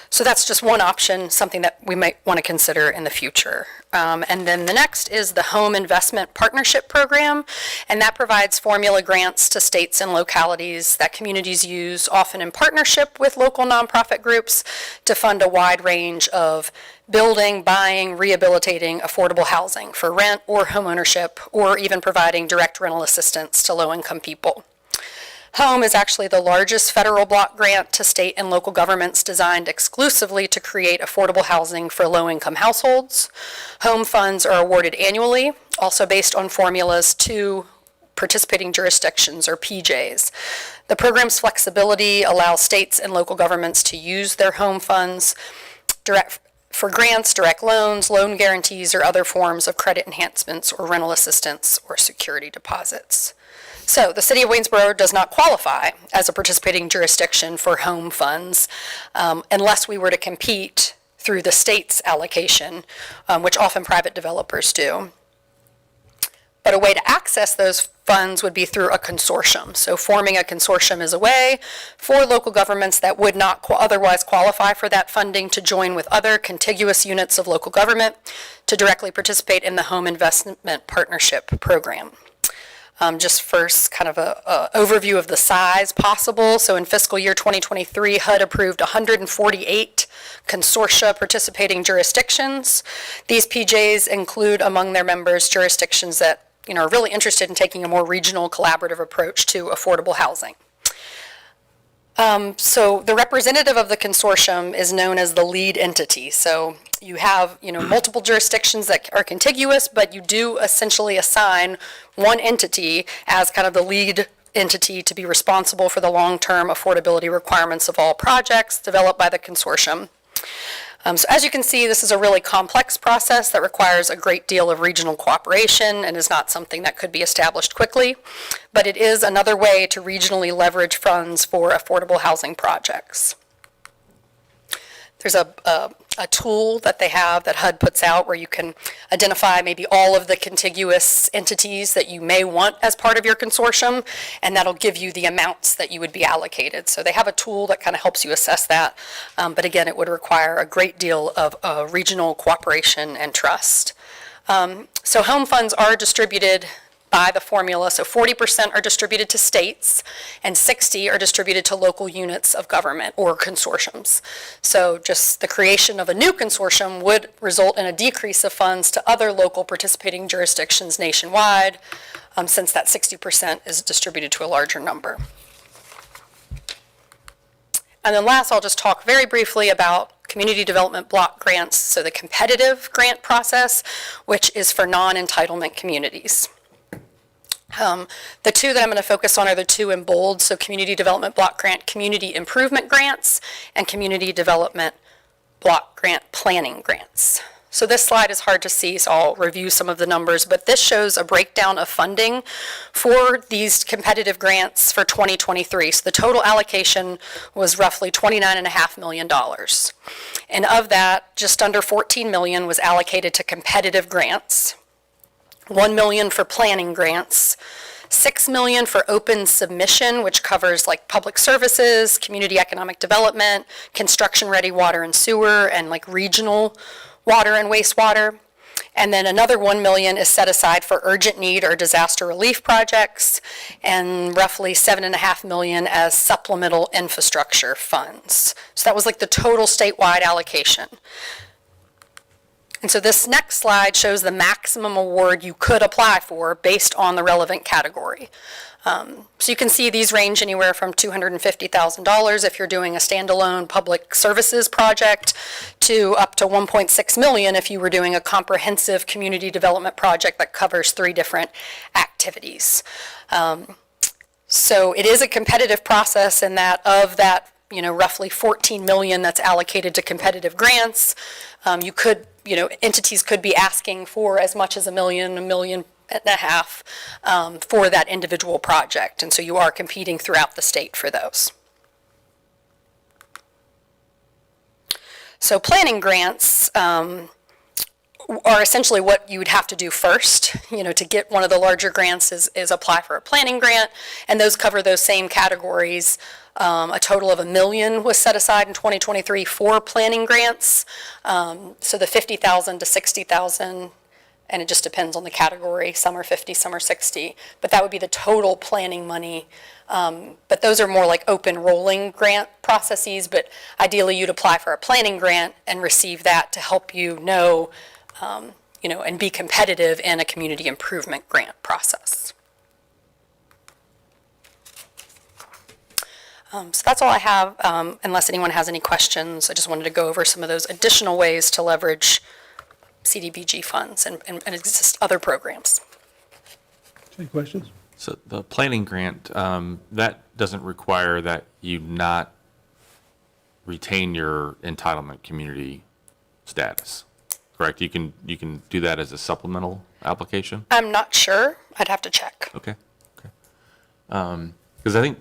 So that's just one option, something that we might want to consider in the future. And then the next is the Home Investment Partnership Program, and that provides formula grants to states and localities that communities use, often in partnership with local nonprofit groups, to fund a wide range of building, buying, rehabilitating affordable housing for rent or homeownership, or even providing direct rental assistance to low-income people. HOME is actually the largest federal block grant to state and local governments designed exclusively to create affordable housing for low-income households. HOME funds are awarded annually, also based on formulas to participating jurisdictions, or PJs. The program's flexibility allows states and local governments to use their home funds for grants, direct loans, loan guarantees, or other forms of credit enhancements or rental assistance or security deposits. So the city of Waynesboro does not qualify as a participating jurisdiction for home funds unless we were to compete through the state's allocation, which often private developers do. But a way to access those funds would be through a consortium. So forming a consortium is a way for local governments that would not otherwise qualify for that funding to join with other contiguous units of local government to directly participate in the Home Investment Partnership Program. Just first, kind of a overview of the size possible. So in fiscal year 2023, HUD approved 148 consortia participating jurisdictions. These PJs include among their members jurisdictions that are really interested in taking a more regional collaborative approach to affordable housing. So the representative of the consortium is known as the lead entity. So you have, multiple jurisdictions that are contiguous, but you do essentially assign one entity as kind of the lead entity to be responsible for the long-term affordability requirements of all projects developed by the consortium. So as you can see, this is a really complex process that requires a great deal of regional cooperation and is not something that could be established quickly, but it is another way to regionally leverage funds for affordable housing projects. There's a tool that they have that HUD puts out where you can identify maybe all of the contiguous entities that you may want as part of your consortium, and that'll give you the amounts that you would be allocated. So they have a tool that kind of helps you assess that, but again, it would require a great deal of regional cooperation and trust. So home funds are distributed by the formula. So 40% are distributed to states and 60% are distributed to local units of government or consortiums. So just the creation of a new consortium would result in a decrease of funds to other local participating jurisdictions nationwide, since that 60% is distributed to a larger number. And then last, I'll just talk very briefly about community development block grants, so the competitive grant process, which is for non-entitlement communities. The two that I'm going to focus on are the two in bold, so community development block grant community improvement grants and community development block grant planning grants. So this slide is hard to see, so I'll review some of the numbers, but this shows a breakdown of funding for these competitive grants for 2023. So the total allocation was roughly $29.5 million. And of that, just under $14 million was allocated to competitive grants, $1 million for planning grants, $6 million for open submission, which covers like public services, community economic development, construction-ready water and sewer, and like regional water and wastewater. And then another $1 million is set aside for urgent need or disaster relief projects, and roughly $7.5 million as supplemental infrastructure funds. So that was like the total statewide allocation. And so this next slide shows the maximum award you could apply for based on the relevant category. So you can see these range anywhere from $250,000 if you're doing a standalone public services project to up to $1.6 million if you were doing a comprehensive community development project that covers 3 different activities. So it is a competitive process in that of that, roughly $14 million that's allocated to competitive grants, entities could be asking for as much as $1 million and a half for that individual project. And so you are competing throughout the state for those. So planning grants are essentially what you would have to do first, to get one of the larger grants is apply for a planning grant, and those cover those same categories. A total of $1 million was set aside in 2023 for planning grants. So the $50,000 to $60,000, and it just depends on the category. Some are 50, some are 60, but that would be the total planning money. But those are more like open rolling grant processes, but ideally you'd apply for a planning grant and receive that to help you know, and be competitive in a community improvement grant process. So that's all I have, unless anyone has any questions. I just wanted to go over some of those additional ways to leverage CDBG funds and exist other programs. Any questions? So the planning grant, that doesn't require that you not retain your entitlement community status, correct? You can do that as a supplemental application? I'm not sure. I'd have to check. Okay. Because I think,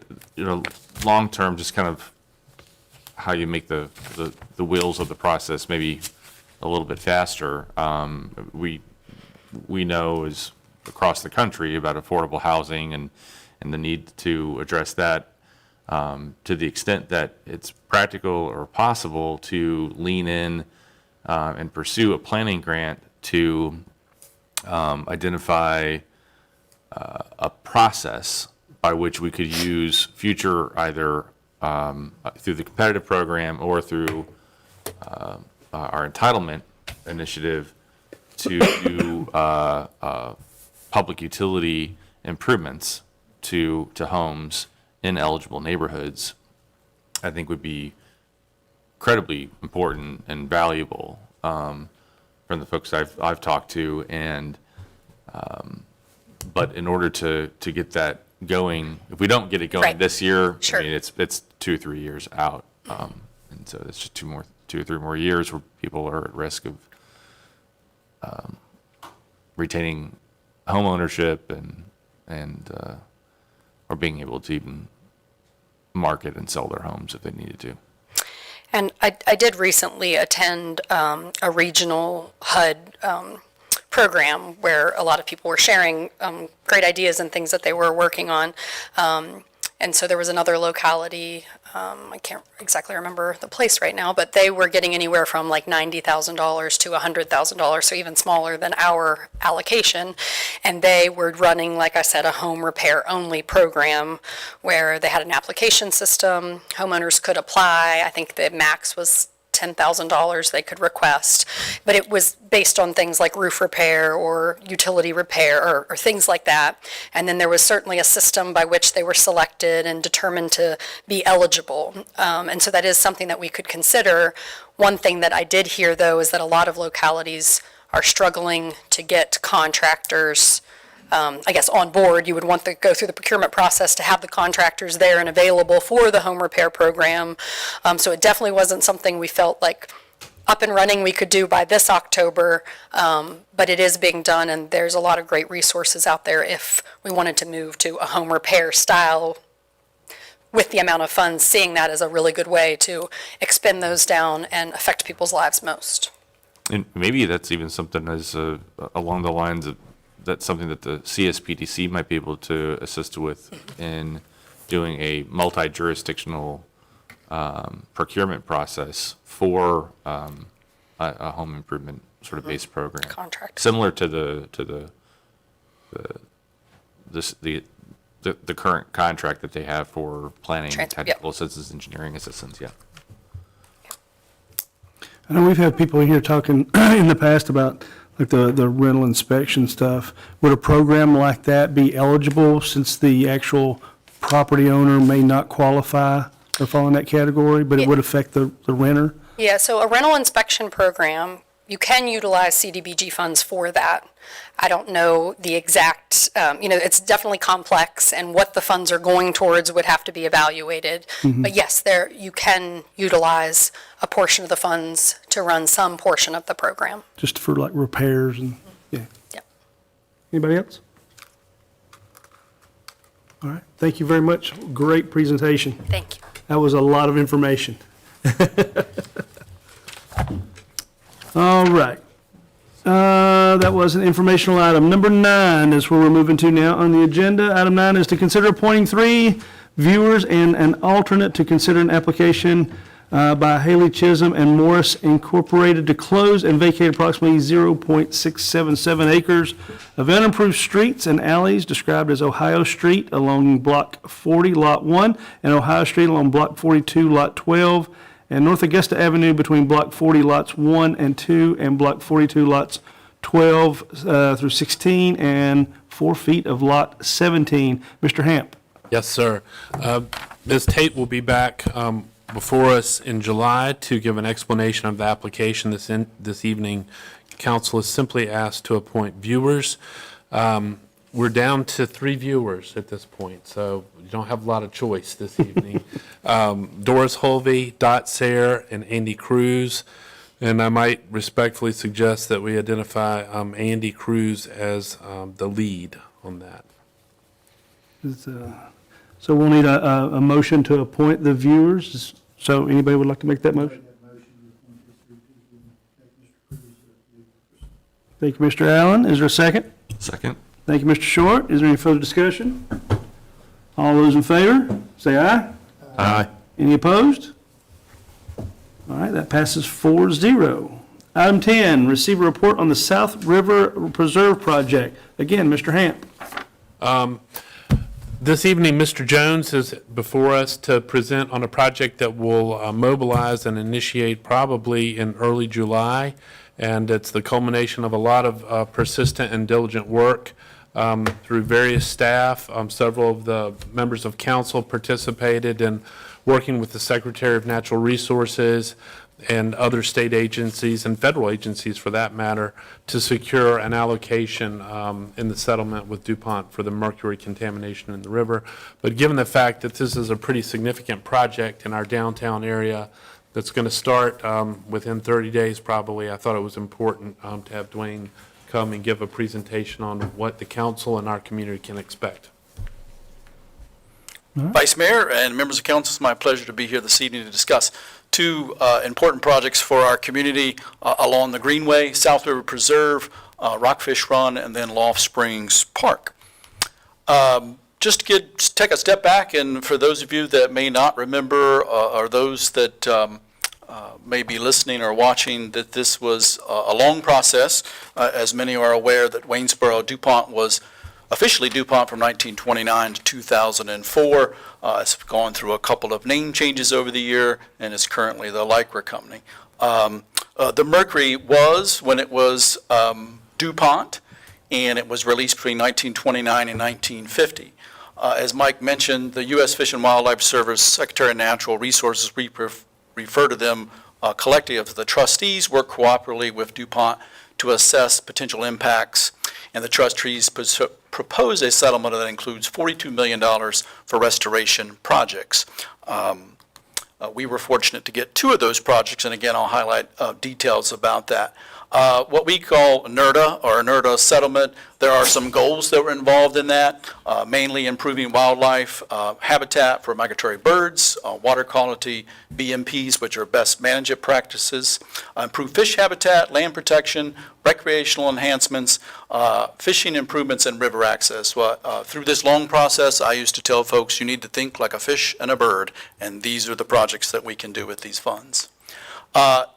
long-term, just kind of how you make the wheels of the process maybe a little bit faster. We know is across the country about affordable housing and the need to address that to the extent that it's practical or possible to lean in and pursue a planning grant to identify a process by which we could use future either through the competitive program or through our entitlement initiative to do public utility improvements to homes in eligible neighborhoods, I think would be incredibly important and valuable from the folks I've talked to. And but in order to get that going, if we don't get it going Right. this year, Sure. I mean, it's 2 or 3 years out. And so it's just 2 or 3 more years where people are at risk of retaining home ownership and or being able to even market and sell their homes if they needed to. And I did recently attend a regional HUD program where a lot of people were sharing great ideas and things that they were working on. And so there was another locality, I can't exactly remember the place right now, but they were getting anywhere from like $90,000 to $100,000, so even smaller than our allocation. And they were running, like I said, a home repair only program where they had an application system, homeowners could apply. I think the max was $10,000 they could request, but it was based on things like roof repair or utility repair or things like that. And then there was certainly a system by which they were selected and determined to be eligible. And so that is something that we could consider. One thing that I did hear, though, is that a lot of localities are struggling to get contractors I guess, on board. You would want to go through the procurement process to have the contractors there and available for the home repair program. So it definitely wasn't something we felt like up and running we could do by this October, but it is being done, and there's a lot of great resources out there if we wanted to move to a home repair style with the amount of funds, seeing that as a really good way to expend those down and affect people's lives most. And maybe that's even something as along the lines of that's something that the CSPDC might be able to assist with in doing a multi-jurisdictional procurement process for a home improvement sort of based program. Contract. Similar to the current contract that they have for planning, technical assistance, engineering assistance, yeah. I know we've had people here talking in the past about like the rental inspection stuff. Would a program like that be eligible since the actual property owner may not qualify or fall in that category, but it would affect the renter? Yeah, so a rental inspection program, you can utilize CDBG funds for that. I don't know the exact, it's definitely complex, and what the funds are going towards would have to be evaluated. But yes, you can utilize a portion of the funds to run some portion of the program. Just for like repairs and, yeah. Yep. Anybody else? All right, thank you very much. Great presentation. Thank you. That was a lot of information. All right. That was an informational item. Number 9 is where we're moving to now on the agenda. Item 9 is to consider appointing 3 viewers and an alternate to consider an application by Haley Chisholm and Morris Incorporated to close and vacate approximately 0.677 acres of unimproved streets and alleys described as Ohio Street along Block 40, Lot 1, and Ohio Street along Block 42, Lot 12, and North Augusta Avenue between Block 40, Lots 1 and 2, and Block 42, Lots 12 through 16, and 4 feet of Lot 17. Mr. Hamp. Yes, sir. Ms. Tate will be back before us in July to give an explanation of the application. This evening, council is simply asked to appoint viewers. We're down to 3 viewers at this point, so you don't have a lot of choice this evening. Doris Holvey, Dot Sayre, and Andy Cruz. And I might respectfully suggest that we identify Andy Cruz as the lead on that. So we'll need a motion to appoint the viewers. So anybody would like to make that motion? Thank you, Mr. Allen. Is there a second? Second. Thank you, Mr. Short. Is there any further discussion? All those in favor, say aye. Aye. Any opposed? All right, that passes 4-0. Item 10, receive a report on the South River Preserve Project. Again, Mr. Hamp. This evening, Mr. Jones is before us to present on a project that will mobilize and initiate probably in early July, and it's the culmination of a lot of persistent and diligent work through various staff. Several of the members of council participated in working with the Secretary of Natural Resources and other state agencies and federal agencies for that matter to secure an allocation in the settlement with DuPont for the mercury contamination in the river. But given the fact that this is a pretty significant project in our downtown area that's going to start within 30 days probably, I thought it was important to have Dwayne come and give a presentation on what the council and our community can expect. Vice Mayor and members of council, it's my pleasure to be here this evening to discuss two important projects for our community along the Greenway, South River Preserve, Rockfish Run, and then Loft Springs Park. Just to take a step back, and for those of you that may not remember or those that may be listening or watching, that this was a long process. As many are aware, that Waynesboro DuPont was officially DuPont from 1929 to 2004. It's gone through a couple of name changes over the year and is currently the Lycra company. The mercury was, when it was DuPont, and it was released between 1929 and 1950. As Mike mentioned, the U.S. Fish and Wildlife Service, Secretary of Natural Resources, we refer to them collectively as the trustees, work cooperatively with DuPont to assess potential impacts, and the trustees propose a settlement that includes $42 million for restoration projects. We were fortunate to get 2 of those projects, and again, I'll highlight details about that. What we call NERDA, or NERDA settlement, there are some goals that were involved in that, mainly improving wildlife habitat for migratory birds, water quality, BMPs, which are best management practices, improve fish habitat, land protection, recreational enhancements, fishing improvements, and river access. Through this long process, I used to tell folks you need to think like a fish and a bird, and these are the projects that we can do with these funds.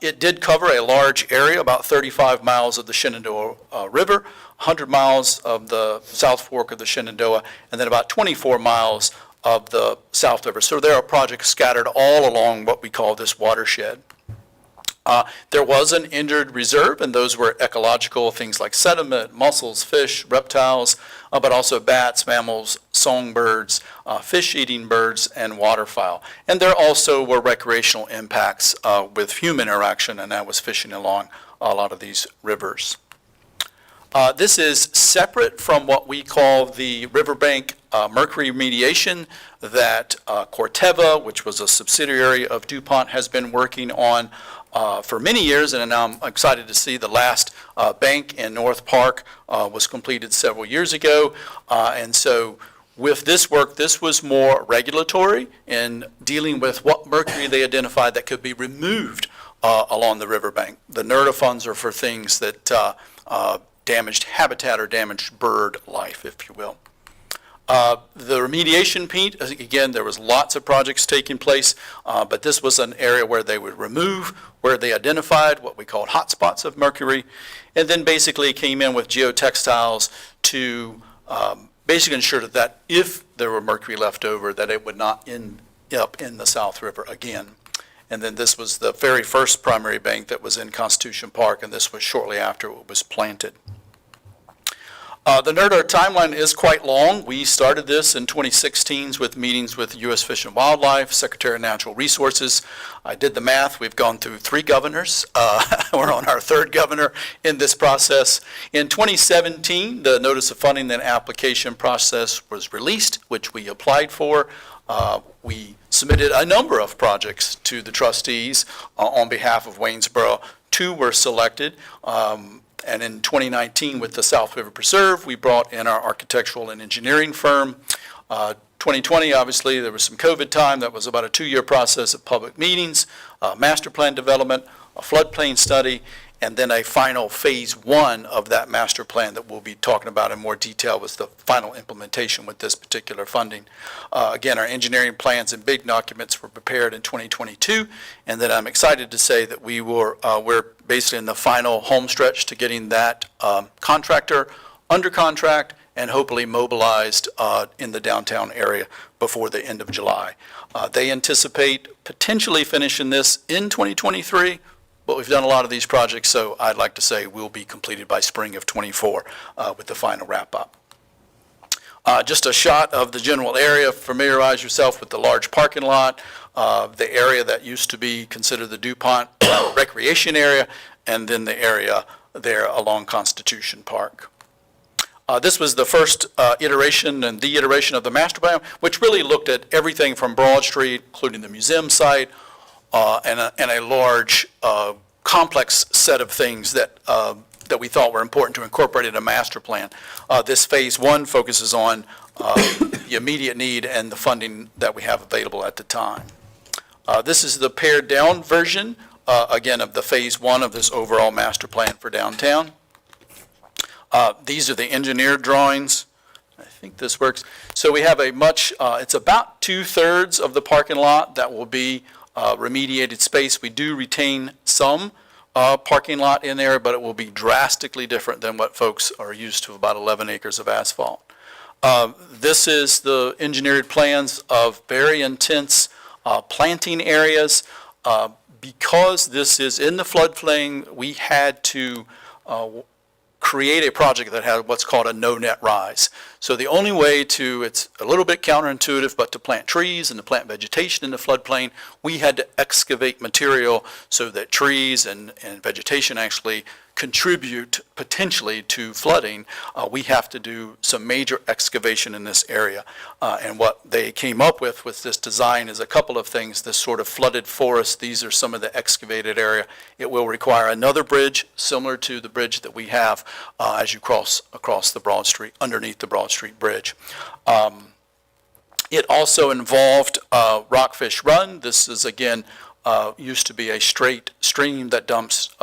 It did cover a large area, about 35 miles of the Shenandoah River, 100 miles of the South Fork of the Shenandoah, and then about 24 miles of the South River. So there are projects scattered all along what we call this watershed. There was an injured reserve, and those were ecological things like sediment, mussels, fish, reptiles, but also bats, mammals, songbirds, fish-eating birds, and waterfowl. And there also were recreational impacts with human interaction, and that was fishing along a lot of these rivers. This is separate from what we call the riverbank mercury remediation that Corteva, which was a subsidiary of DuPont, has been working on for many years, and now I'm excited to see the last bank in North Park was completed several years ago. And so with this work, this was more regulatory in dealing with what mercury they identified that could be removed along the riverbank. The NERDA funds are for things that damaged habitat or damaged bird life, if you will. The remediation piece, again, there was lots of projects taking place, but this was an area where they would remove, where they identified what we called hotspots of mercury, and then basically came in with geotextiles to basically ensure that if there were mercury left over, that it would not end up in the South River again. And then this was the very first primary bank that was in Constitution Park, and this was shortly after it was planted. The NERDA timeline is quite long. We started this in 2016 with meetings with U.S. Fish and Wildlife, Secretary of Natural Resources. I did the math. We've gone through 3 governors. We're on our 3rd governor in this process. In 2017, the notice of funding and application process was released, which we applied for. We submitted a number of projects to the trustees on behalf of Waynesboro. 2 were selected. And in 2019, with the South River Preserve, we brought in our architectural and engineering firm. 2020, obviously, there was some COVID time. That was about a 2-year process of public meetings, master plan development, a floodplain study, and then a final phase 1 of that master plan that we'll be talking about in more detail was the final implementation with this particular funding. Again, our engineering plans and big documents were prepared in 2022, and then I'm excited to say that we're basically in the final home stretch to getting that contractor under contract and hopefully mobilized in the downtown area before the end of July. They anticipate potentially finishing this in 2023, but we've done a lot of these projects, so I'd like to say we'll be completed by spring of '24 with the final wrap-up. Just a shot of the general area. Familiarize yourself with the large parking lot, the area that used to be considered the DuPont recreation area, and then the area there along Constitution Park. This was the first iteration and the iteration of the master plan, which really looked at everything from Broad Street, including the museum site, and a large, complex set of things that we thought were important to incorporate in a master plan. This phase 1 focuses on the immediate need and the funding that we have available at the time. This is the pared down version, again, of the phase 1 of this overall master plan for downtown. These are the engineered drawings. I think this works. So we have it's about 2/3 of the parking lot that will be remediated space. We do retain some parking lot in there, but it will be drastically different than what folks are used to, about 11 acres of asphalt. This is the engineered plans of very intense planting areas. Because this is in the floodplain, we had to create a project that had what's called a no net rise. So the only way it's a little bit counterintuitive, but to plant trees and to plant vegetation in the floodplain, we had to excavate material so that trees and vegetation actually contribute potentially to flooding. We have to do some major excavation in this area. And what they came up with this design is a couple of things, this sort of flooded forest. These are some of the excavated area. It will require another bridge similar to the bridge that we have as you cross across the Broad Street, underneath the Broad Street Bridge. It also involved Rockfish Run. This is, again, used to be a straight stream that dumps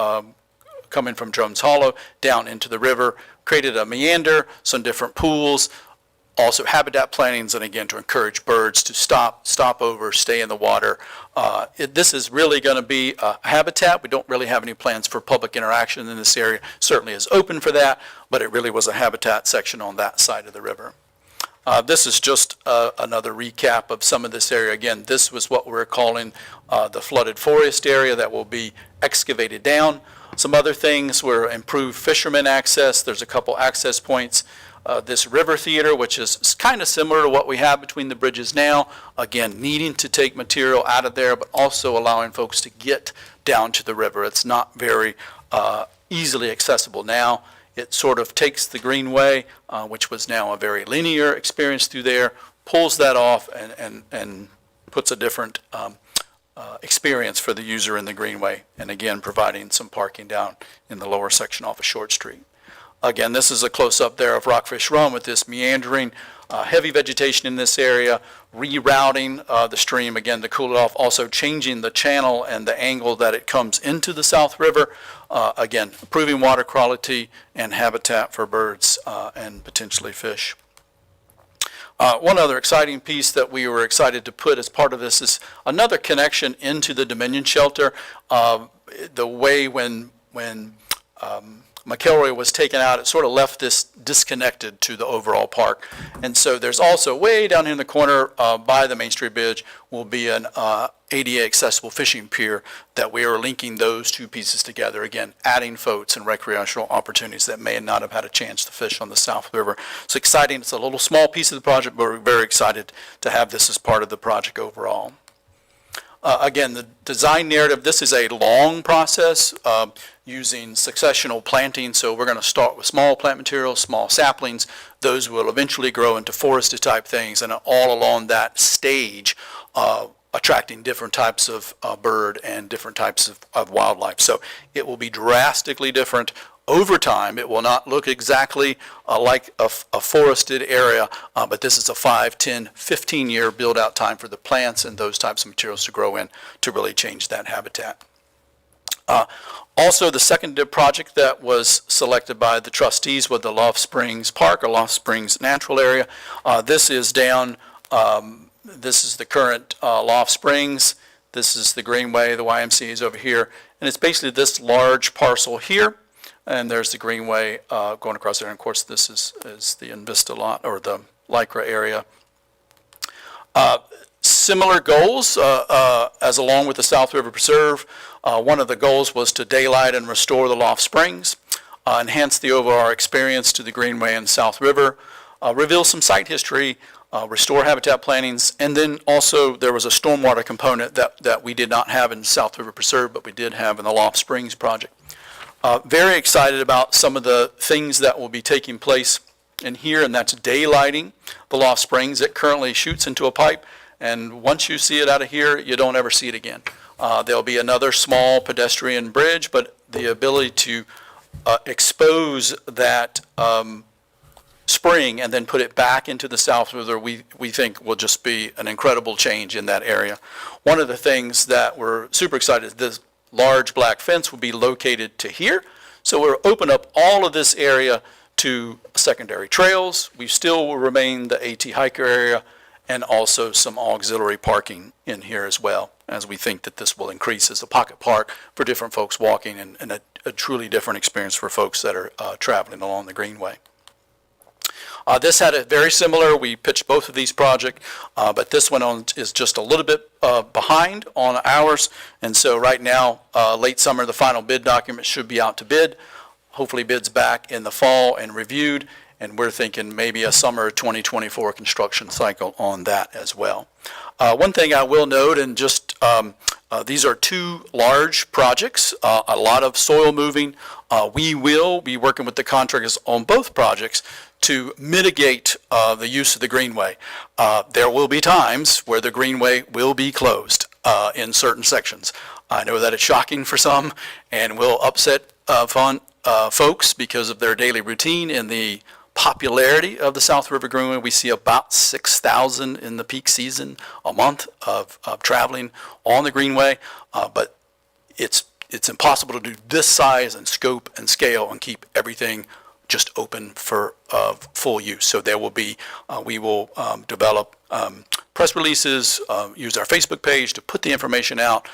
coming from Jones Hollow down into the river, created a meander, some different pools, also habitat plantings, and again, to encourage birds to stop over, stay in the water. This is really going to be a habitat. We don't really have any plans for public interaction in this area. Certainly is open for that, but it really was a habitat section on that side of the river. This is just another recap of some of this area. Again, this was what we're calling the flooded forest area that will be excavated down. Some other things were improved fishermen access. There's a couple access points. This river theater, which is kind of similar to what we have between the bridges now, again, needing to take material out of there, but also allowing folks to get down to the river. It's not very easily accessible now. It sort of takes the Greenway, which was now a very linear experience through there, pulls that off and puts a different experience for the user in the Greenway, and again, providing some parking down in the lower section off of Short Street. Again, this is a close-up there of Rockfish Run with this meandering, heavy vegetation in this area, rerouting the stream, again, to cool it off, also changing the channel and the angle that it comes into the South River, again, improving water quality and habitat for birds and potentially fish. One other exciting piece that we were excited to put as part of this is another connection into the Dominion Shelter. The way when McElroy was taken out, it sort of left this disconnected to the overall park. And so there's also way down here in the corner by the Main Street Bridge will be an ADA accessible fishing pier that we are linking those two pieces together. Again, adding folks and recreational opportunities that may not have had a chance to fish on the South River. It's exciting. It's a little small piece of the project, but we're very excited to have this as part of the project overall. Again, the design narrative, this is a long process using successional planting. So we're going to start with small plant materials, small saplings. Those will eventually grow into forested type things, and all along that stage, attracting different types of bird and different types of wildlife. So it will be drastically different over time. It will not look exactly like a forested area, but this is a 5, 10, 15-year build-out time for the plants and those types of materials to grow in to really change that habitat. Also, the second project that was selected by the trustees was the Loft Springs Park, or Loft Springs Natural Area. This is down, this is the current Loft Springs. This is the Greenway, the YMCA is over here. And it's basically this large parcel here. And there's the Greenway going across there. And of course, this is the Invista lot, or the Lycra area. Similar goals as along with the South River Preserve. One of the goals was to daylight and restore the Loft Springs, enhance the overall experience to the Greenway and South River, reveal some site history, restore habitat plantings, and then also there was a stormwater component that we did not have in South River Preserve, but we did have in the Loft Springs project. Very excited about some of the things that will be taking place in here, and that's daylighting the Loft Springs. It currently shoots into a pipe, and once you see it out of here, you don't ever see it again. There'll be another small pedestrian bridge, but the ability to expose that spring and then put it back into the South River, we think will just be an incredible change in that area. One of the things that we're super excited is this large black fence will be located to here. So we'll open up all of this area to secondary trails. We still will remain the AT hiker area, and also some auxiliary parking in here as well, as we think that this will increase as a pocket park for different folks walking, and a truly different experience for folks that are traveling along the Greenway. This had a very similar, we pitched both of these projects, but this one is just a little bit behind on ours. And so right now, late summer, the final bid document should be out to bid. Hopefully bids back in the fall and reviewed. And we're thinking maybe a summer 2024 construction cycle on that as well. One thing I will note, and just these are two large projects, a lot of soil moving. We will be working with the contractors on both projects to mitigate the use of the Greenway. There will be times where the Greenway will be closed in certain sections. I know that it's shocking for some and will upset folks because of their daily routine and the popularity of the South River Greenway. We see about 6,000 in the peak season a month of traveling on the Greenway, but it's impossible to do this size and scope and scale and keep everything just open for full use. So there will be, we will develop press releases, use our Facebook page to put the information out.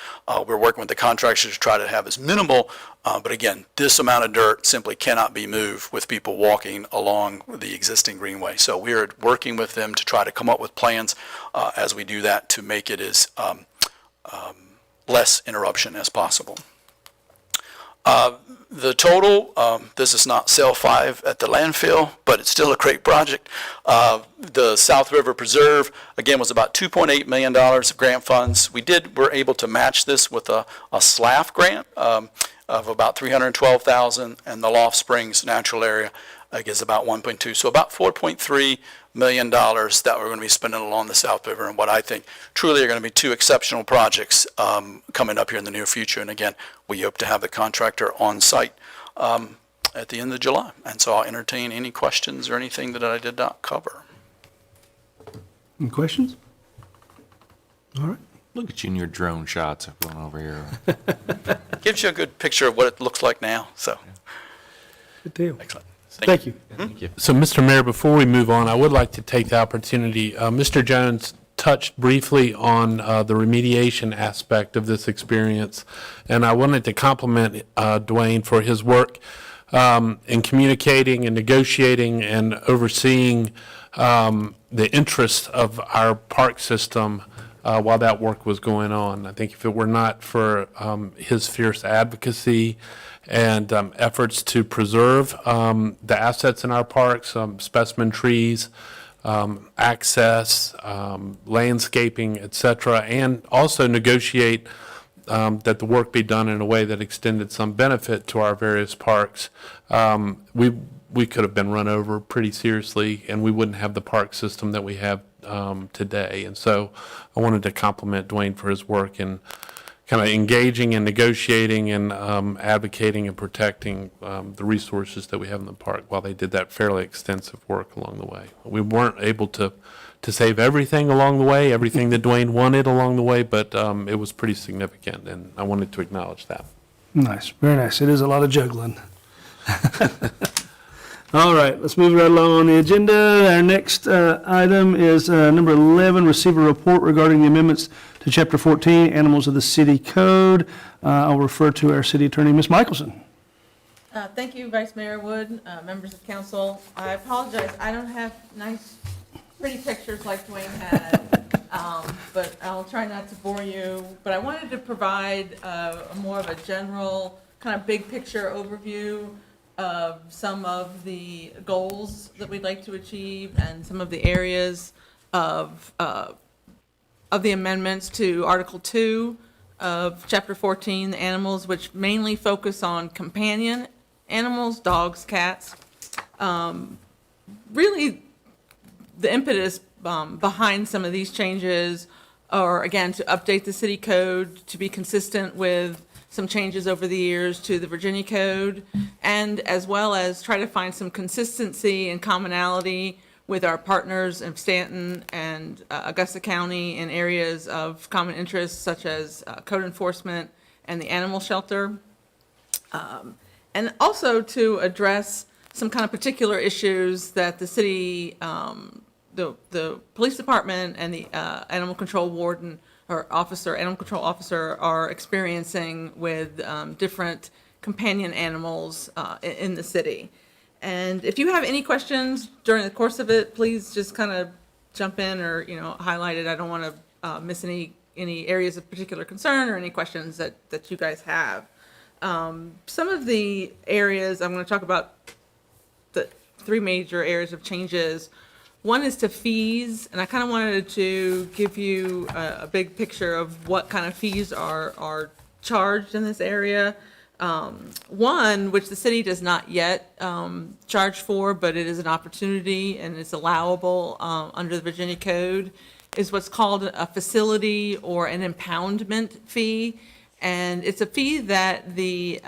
We're working with the contractors to try to have as minimal, but again, this amount of dirt simply cannot be moved with people walking along the existing Greenway. So we're working with them to try to come up with plans as we do that to make it as less interruption as possible. The total, this is not cell 5 at the landfill, but it's still a great project. The South River Preserve, again, was about $2.8 million of grant funds. We were able to match this with a SLAF grant of about $312,000, and the Loft Springs Natural Area is about 1.2, so about $4.3 million that we're going to be spending along the South River, and what I think truly are going to be two exceptional projects coming up here in the near future. And again, we hope to have the contractor on site at the end of July. And so I'll entertain any questions or anything that I did not cover. Any questions? All right. Look at you and your drone shots going over here. Gives you a good picture of what it looks like now. So, Good deal. excellent. Thank you. Thank you. So, Mr. Mayor, before we move on, I would like to take the opportunity. Mr. Jones touched briefly on the remediation aspect of this experience, and I wanted to compliment Dwayne for his work in communicating and negotiating and overseeing the interests of our park system while that work was going on. I think if it were not for his fierce advocacy and efforts to preserve the assets in our parks, specimen trees, access, landscaping, et cetera, and also negotiate that the work be done in a way that extended some benefit to our various parks, we could have been run over pretty seriously, and we wouldn't have the park system that we have today. And so I wanted to compliment Dwayne for his work in kind of engaging and negotiating and advocating and protecting the resources that we have in the park while they did that fairly extensive work along the way. We weren't able to save everything along the way, everything that Dwayne wanted along the way, but it was pretty significant, and I wanted to acknowledge that. Nice, very nice. It is a lot of juggling. All right, let's move right along on the agenda. Our next item is number 11, receive a report regarding the amendments to Chapter 14, Animals of the City Code. I'll refer to our city attorney, Ms. Michelson. Thank you, Vice Mayor Wood, members of council. I apologize, I don't have nice, pretty pictures like Dwayne had, but I'll try not to bore you. But I wanted to provide more of a general, kind of big picture overview of some of the goals that we'd like to achieve and some of the areas of the amendments to Article 2 of Chapter 14, the animals, which mainly focus on companion animals, dogs, cats. Really, the impetus behind some of these changes are, again, to update the city code to be consistent with some changes over the years to the Virginia Code, and as well as try to find some consistency and commonality with our partners in Stanton and Augusta County in areas of common interest such as code enforcement and the animal shelter. And also to address some kind of particular issues that the city, the police department and the animal control warden or officer, animal control officer are experiencing with different companion animals in the city. And if you have any questions during the course of it, please just kind of jump in or, highlight it. I don't want to miss any areas of particular concern or any questions that you guys have. Some of the areas I'm going to talk about, the three major areas of changes. One is to fees, and I kind of wanted to give you a big picture of what kind of fees are charged in this area. One, which the city does not yet charge for, but it is an opportunity and it's allowable under the Virginia Code, is what's called a facility or an impoundment fee. And it's a fee that the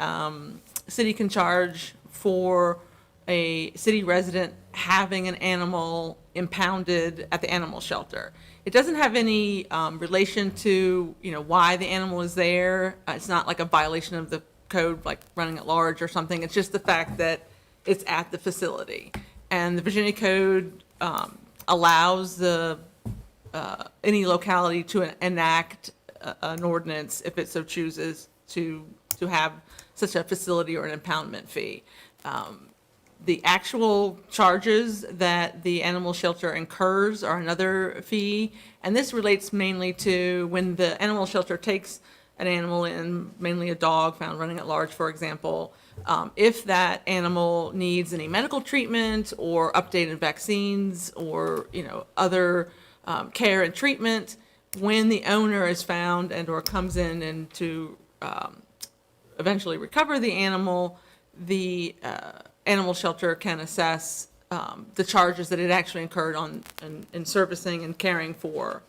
city can charge for a city resident having an animal impounded at the animal shelter. It doesn't have any relation to, why the animal is there. It's not like a violation of the code, like running at large or something. It's just the fact that it's at the facility. And the Virginia Code allows any locality to enact an ordinance if it so chooses to have such a facility or an impoundment fee. The actual charges that the animal shelter incurs are another fee, and this relates mainly to when the animal shelter takes an animal in, mainly a dog found running at large, for example. If that animal needs any medical treatment or updated vaccines or other care and treatment, when the owner is found and or comes in and to eventually recover the animal, the animal shelter can assess the charges that it actually incurred in servicing and caring for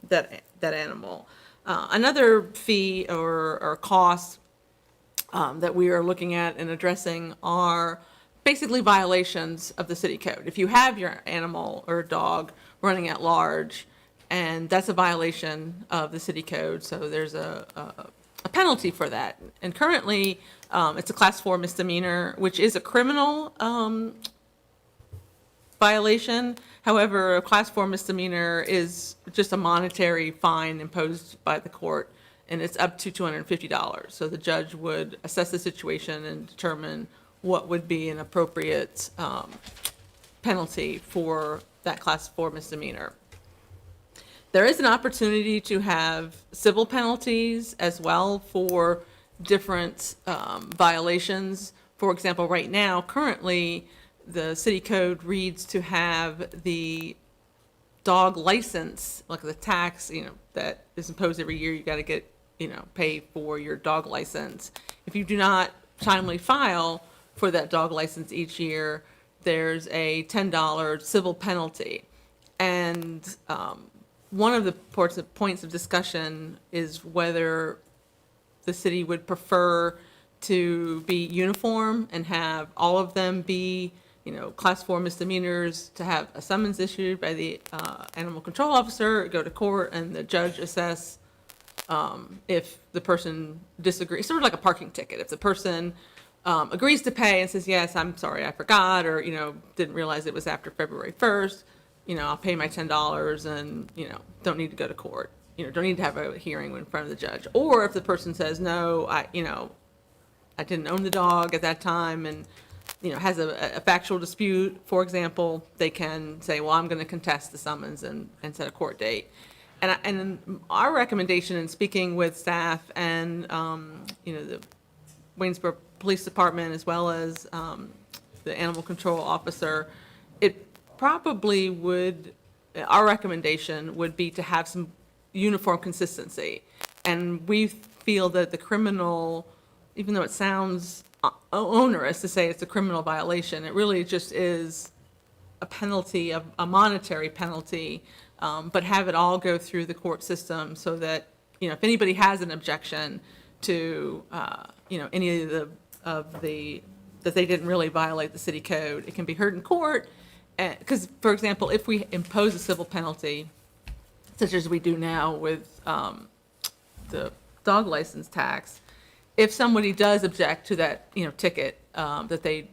that animal. Another fee or cost that we are looking at and addressing are basically violations of the city code. If you have your animal or dog running at large, and that's a violation of the city code, so there's a penalty for that. And currently, it's a class 4 misdemeanor, which is a criminal violation. However, a class 4 misdemeanor is just a monetary fine imposed by the court, and it's up to $250. So the judge would assess the situation and determine what would be an appropriate penalty for that class 4 misdemeanor. There is an opportunity to have civil penalties as well for different violations. For example, right now, currently, the city code reads to have the dog license, like the tax, that is imposed every year, you got to get, pay for your dog license. If you do not timely file for that dog license each year, there's a $10 civil penalty. And one of the points of discussion is whether the city would prefer to be uniform and have all of them be, class 4 misdemeanors, to have a summons issued by the animal control officer, go to court, and the judge assess if the person disagrees, sort of like a parking ticket. If the person agrees to pay and says, yes, I'm sorry, I forgot, or, didn't realize it was after February 1st, I'll pay my $10 and, don't need to go to court, don't need to have a hearing in front of the judge. Or if the person says, no, I didn't own the dog at that time, and, has a factual dispute, for example, they can say, well, I'm going to contest the summons and set a court date. And our recommendation in speaking with staff and, the Waynesboro Police Department, as well as the animal control officer, it probably would, our recommendation would be to have some uniform consistency. And we feel that the criminal, even though it sounds onerous to say it's a criminal violation, it really just is a penalty, a monetary penalty, but have it all go through the court system so that, if anybody has an objection to, any of the, that they didn't really violate the city code, it can be heard in court. Because, for example, if we impose a civil penalty, such as we do now with the dog license tax, if somebody does object to that, ticket, that they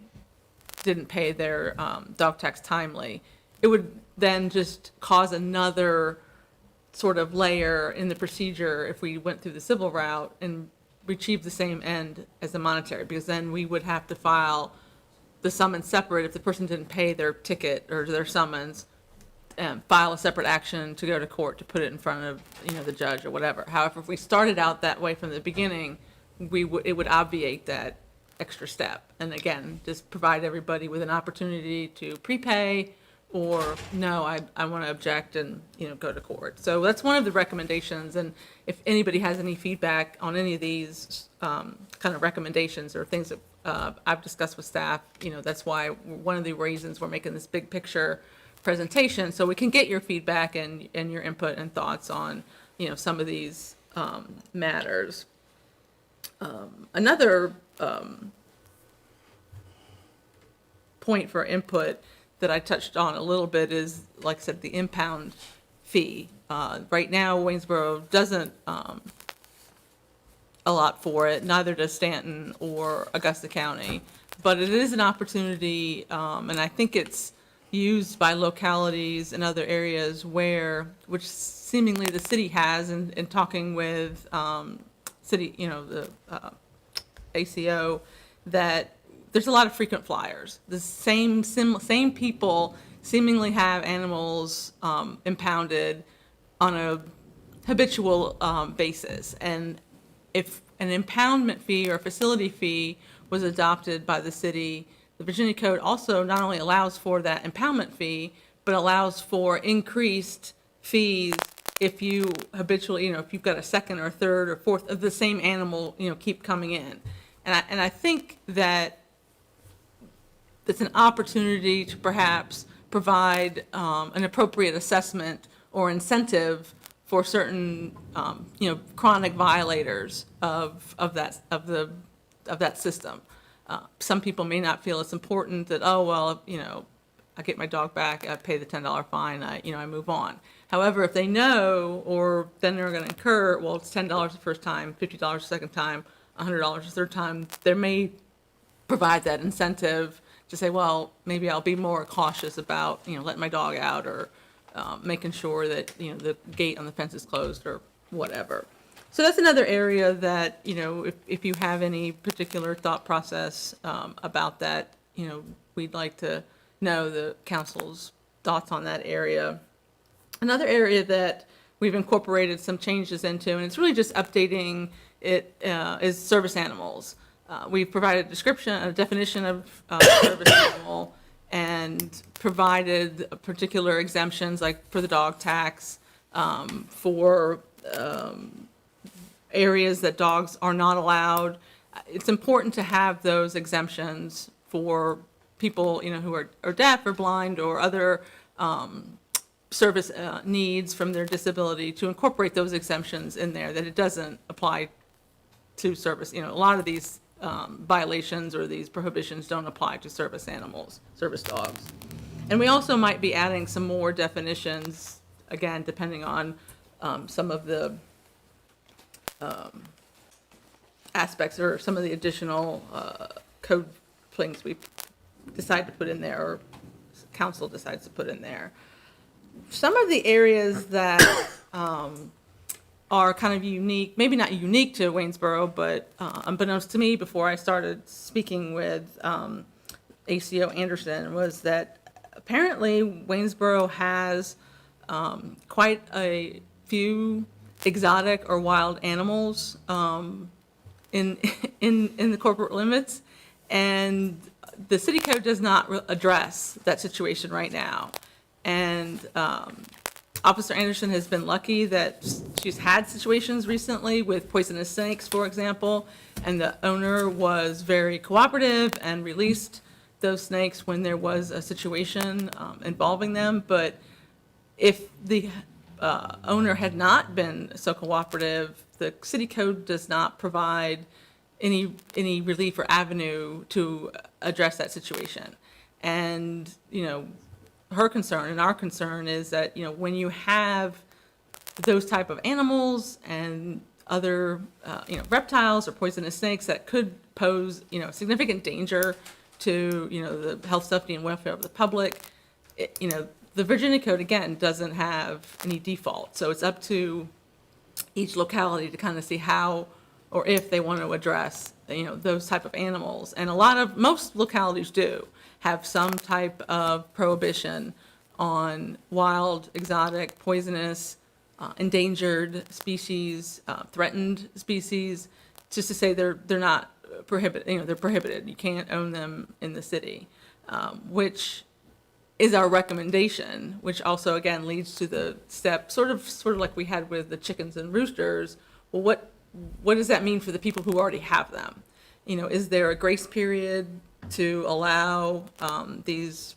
didn't pay their dog tax timely, it would then just cause another sort of layer in the procedure if we went through the civil route and achieved the same end as the monetary, because then we would have to file the summons separate if the person didn't pay their ticket or their summons, file a separate action to go to court to put it in front of, the judge or whatever. However, if we started out that way from the beginning, it would obviate that extra step. And again, just provide everybody with an opportunity to prepay or, no, I want to object and, go to court. So that's one of the recommendations. And if anybody has any feedback on any of these kind of recommendations or things that I've discussed with staff, that's why one of the reasons we're making this big picture presentation, so we can get your feedback and your input and thoughts on, some of these matters. Another point for input that I touched on a little bit is, like I said, the impound fee. Right now, Waynesboro doesn't allot for it, neither does Stanton or Augusta County, but it is an opportunity, and I think it's used by localities in other areas which seemingly the city has in talking with city, the ACO, that there's a lot of frequent flyers. The same people seemingly have animals impounded on a habitual basis. And if an impoundment fee or a facility fee was adopted by the city, the Virginia Code also not only allows for that impoundment fee, but allows for increased fees if you habitually, if you've got a second or third or fourth of the same animal, keep coming in. And I think that it's an opportunity to perhaps provide an appropriate assessment or incentive for certain, chronic violators of that system. Some people may not feel it's important that, oh, well, I get my dog back, I pay the $10 fine, I move on. However, if they know, or then they're going to incur, well, it's $10 the first time, $50 the second time, $100 the third time, they may provide that incentive to say, well, maybe I'll be more cautious about, letting my dog out or making sure that, the gate on the fence is closed or whatever. So that's another area that, if you have any particular thought process about that, we'd like to know the council's thoughts on that area. Another area that we've incorporated some changes into, and it's really just updating it, is service animals. We've provided a definition of service animal, and provided particular exemptions, like for the dog tax, for areas that dogs are not allowed. It's important to have those exemptions for people, who are deaf or blind or other service needs from their disability, to incorporate those exemptions in there, that it doesn't apply to service. A lot of these violations or these prohibitions don't apply to service animals, service dogs. And we also might be adding some more definitions, again, depending on some of the aspects or some of the additional code things we decide to put in there, or council decides to put in there. Some of the areas that are kind of unique, maybe not unique to Waynesboro, but unbeknownst to me before I started speaking with ACO Anderson, was that apparently Waynesboro has quite a few exotic or wild animals in the corporate limits, and the city code does not address that situation right now. And Officer Anderson has been lucky that she's had situations recently with poisonous snakes, for example, and the owner was very cooperative and released those snakes when there was a situation involving them. But if the owner had not been so cooperative, the city code does not provide any relief or avenue to address that situation. And, her concern and our concern is that, when you have those type of animals and other, reptiles or poisonous snakes that could pose, significant danger to, the health, safety, and welfare of the public, the Virginia Code, again, doesn't have any default. So it's up to each locality to kind of see how or if they want to address, those type of animals. And most localities do have some type of prohibition on wild, exotic, poisonous, endangered species, threatened species, just to say they're not prohibited, they're prohibited. You can't own them in the city, which is our recommendation, which also, again, leads to the step, sort of like we had with the chickens and roosters. Well, what does that mean for the people who already have them? Is there a grace period to allow these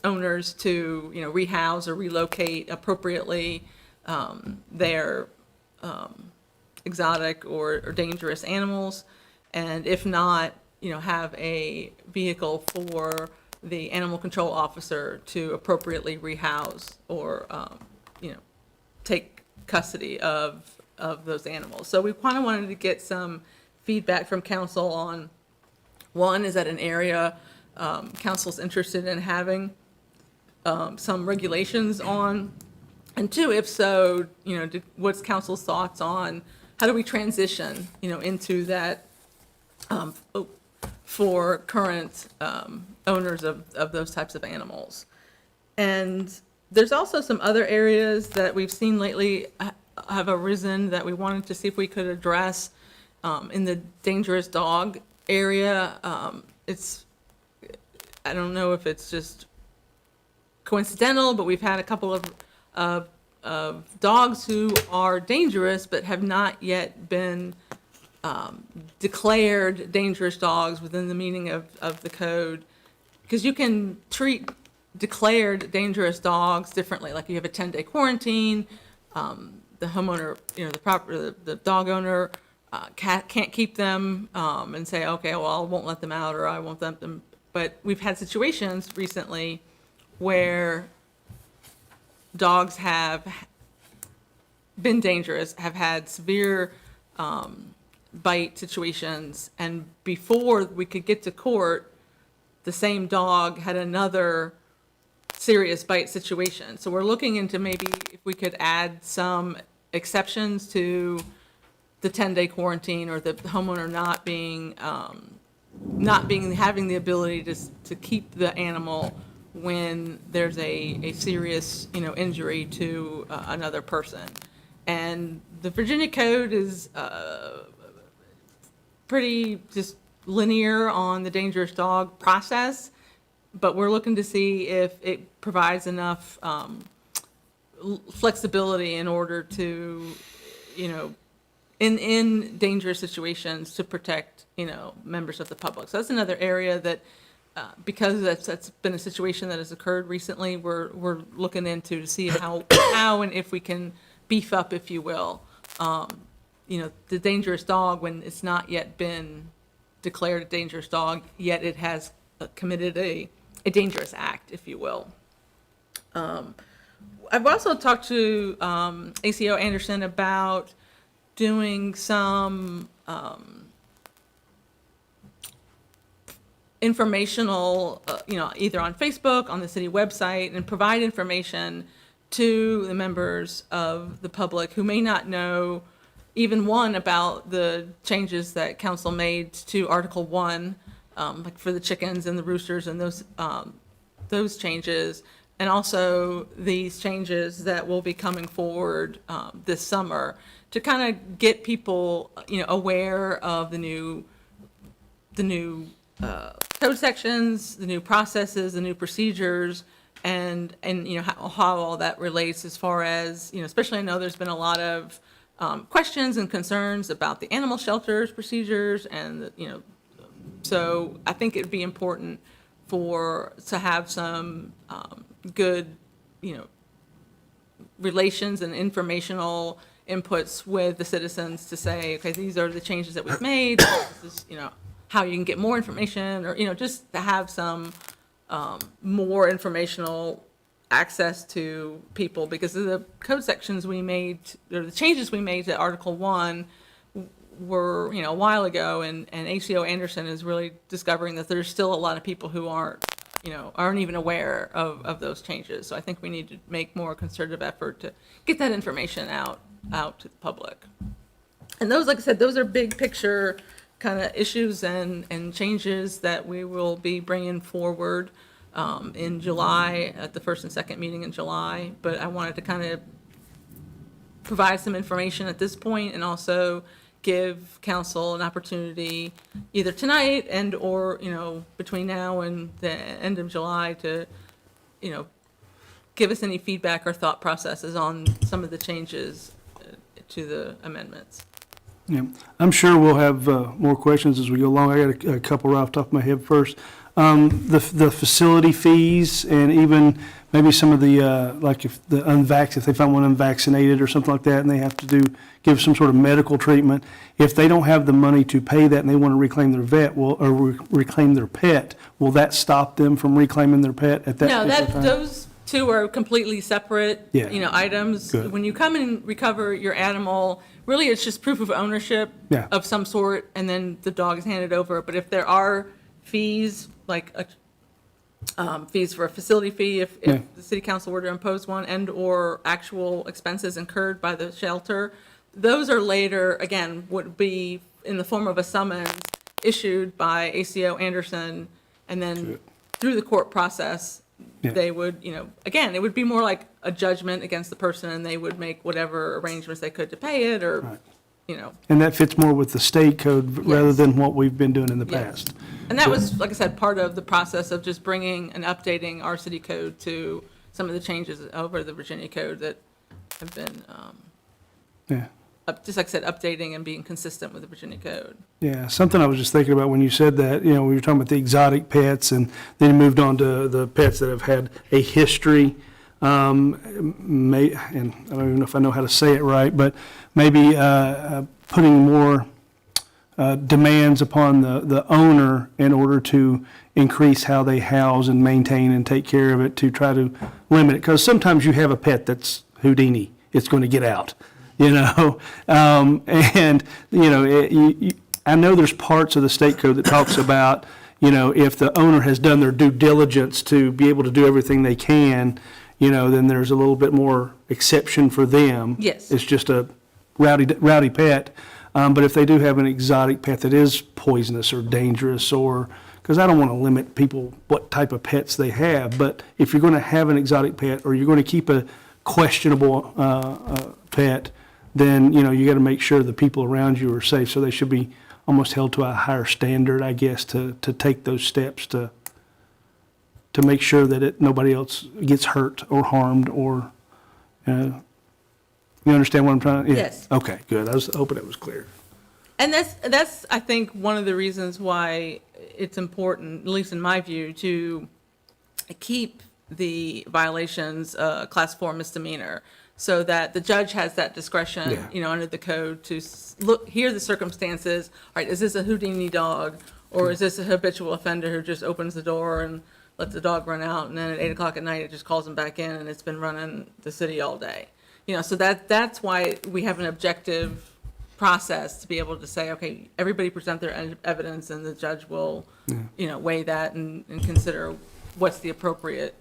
owners to, rehouse or relocate appropriately their exotic or dangerous animals? And if not, have a vehicle for the animal control officer to appropriately rehouse or, take custody of those animals. So we kind of wanted to get some feedback from council on, one, is that an area council's interested in having some regulations on? And two, if so, what's council's thoughts on how do we transition, into that for current owners of those types of animals? And there's also some other areas that we've seen lately have arisen that we wanted to see if we could address in the dangerous dog area. I don't know if it's just coincidental, but we've had a couple of dogs who are dangerous but have not yet been declared dangerous dogs within the meaning of the code. Because you can treat declared dangerous dogs differently. Like you have a 10-day quarantine, the homeowner, the dog owner can't keep them and say, okay, well, I won't let them out, or I won't let them. But we've had situations recently where dogs have been dangerous, have had severe bite situations, and before we could get to court, the same dog had another serious bite situation. So we're looking into maybe if we could add some exceptions to the 10-day quarantine or the homeowner having the ability to keep the animal when there's a serious, injury to another person. And the Virginia code is pretty just linear on the dangerous dog process, but we're looking to see if it provides enough flexibility in order to, in dangerous situations to protect, members of the public. So that's another area that, because that's been a situation that has occurred recently, we're looking into to see how and if we can beef up, if you will, the dangerous dog when it's not yet been declared a dangerous dog, yet it has committed a dangerous act, if you will. I've also talked to ACO Anderson about doing some informational, either on Facebook, on the city website, and provide information to the members of the public who may not know even one about the changes that council made to Article 1, like for the chickens and the roosters and those changes, and also these changes that will be coming forward this summer to kind of get people, aware of the new code sections, the new processes, the new procedures, and how all that relates as far as, especially I know there's been a lot of questions and concerns about the animal shelters procedures, and so I think it'd be important to have some good relations and informational inputs with the citizens to say, okay, these are the changes that we've made, this is how you can get more information, or just to have some more informational access to people, because of the code sections we made, or the changes we made to Article 1 were, a while ago, and ACO Anderson is really discovering that there's still a lot of people who aren't even aware of those changes. So I think we need to make more concerted effort to get that information out to the public. And those, like I said, those are big picture kind of issues and changes that we will be bringing forward in July, at the first and second meeting in July. But I wanted to kind of provide some information at this point, and also give council an opportunity either tonight or between now and the end of July to give us any feedback or thought processes on some of the changes to the amendments. Yeah, I'm sure we'll have more questions as we go along. I got a couple right off the top of my head first. The facility fees, and even maybe some of the, like if they find one unvaccinated or something like that, and they have to give some sort of medical treatment, if they don't have the money to pay that and they want to reclaim their reclaim their pet, will that stop them from reclaiming their pet at that No, time? those two are completely separate, Yeah. items. Good. When you come and recover your animal, really it's just proof of ownership Yeah. of some sort, and then the dog is handed over. But if there are fees, like fees for a facility fee, if Yeah. the city council were to impose one, and/or actual expenses incurred by the shelter, those are later, again, would be in the form of a summons issued by ACO Anderson, and then through the court process, Yeah. they would, again, it would be more like a judgment against the person, and they would make whatever arrangements they could to pay it, or, And that fits more with the state code rather Yes. than what we've been doing in the Yes. past. And that was, like I said, part of the process of just bringing and updating our city code to some of the changes over the Virginia code that have been, Yeah. just like I said, updating and being consistent with the Virginia code. Yeah, something I was just thinking about when you said that, we were talking about the exotic pets, and then you moved on to the pets that have had a history, and I don't even know if I know how to say it right, but maybe putting more demands upon the owner in order to increase how they house and maintain and take care of it, to try to limit it. Because sometimes you have a pet that's Houdini, it's going to get out. I know there's parts of the state code that talks about, if the owner has done their due diligence to be able to do everything they can, then there's a little bit more exception for them. Yes. It's just a rowdy pet. But if they do have an exotic pet that is poisonous or dangerous, or, because I don't want to limit people what type of pets they have, but if you're going to have an exotic pet or you're going to keep a questionable pet, then, you know, you got to make sure the people around you are safe. So they should be almost held to a higher standard, I guess, to take those steps to make sure that nobody else gets hurt or harmed or, you understand what I'm trying? Yeah. Yes. Okay, good. I was hoping it was clear. And that's, I think, one of the reasons why it's important, at least in my view, to keep the violations class 4 misdemeanor, so that the judge has that discretion, Yeah. you know, under the code to look, hear the circumstances. All right, is this a Houdini dog, or is this a habitual offender who just opens the door and lets the dog run out, and then at 8 o'clock at night it just calls him back in, and it's been running the city all day? You know, so that's why we have an objective process to be able to say, okay, everybody present their evidence, and the judge will, you know, weigh that and consider what's the appropriate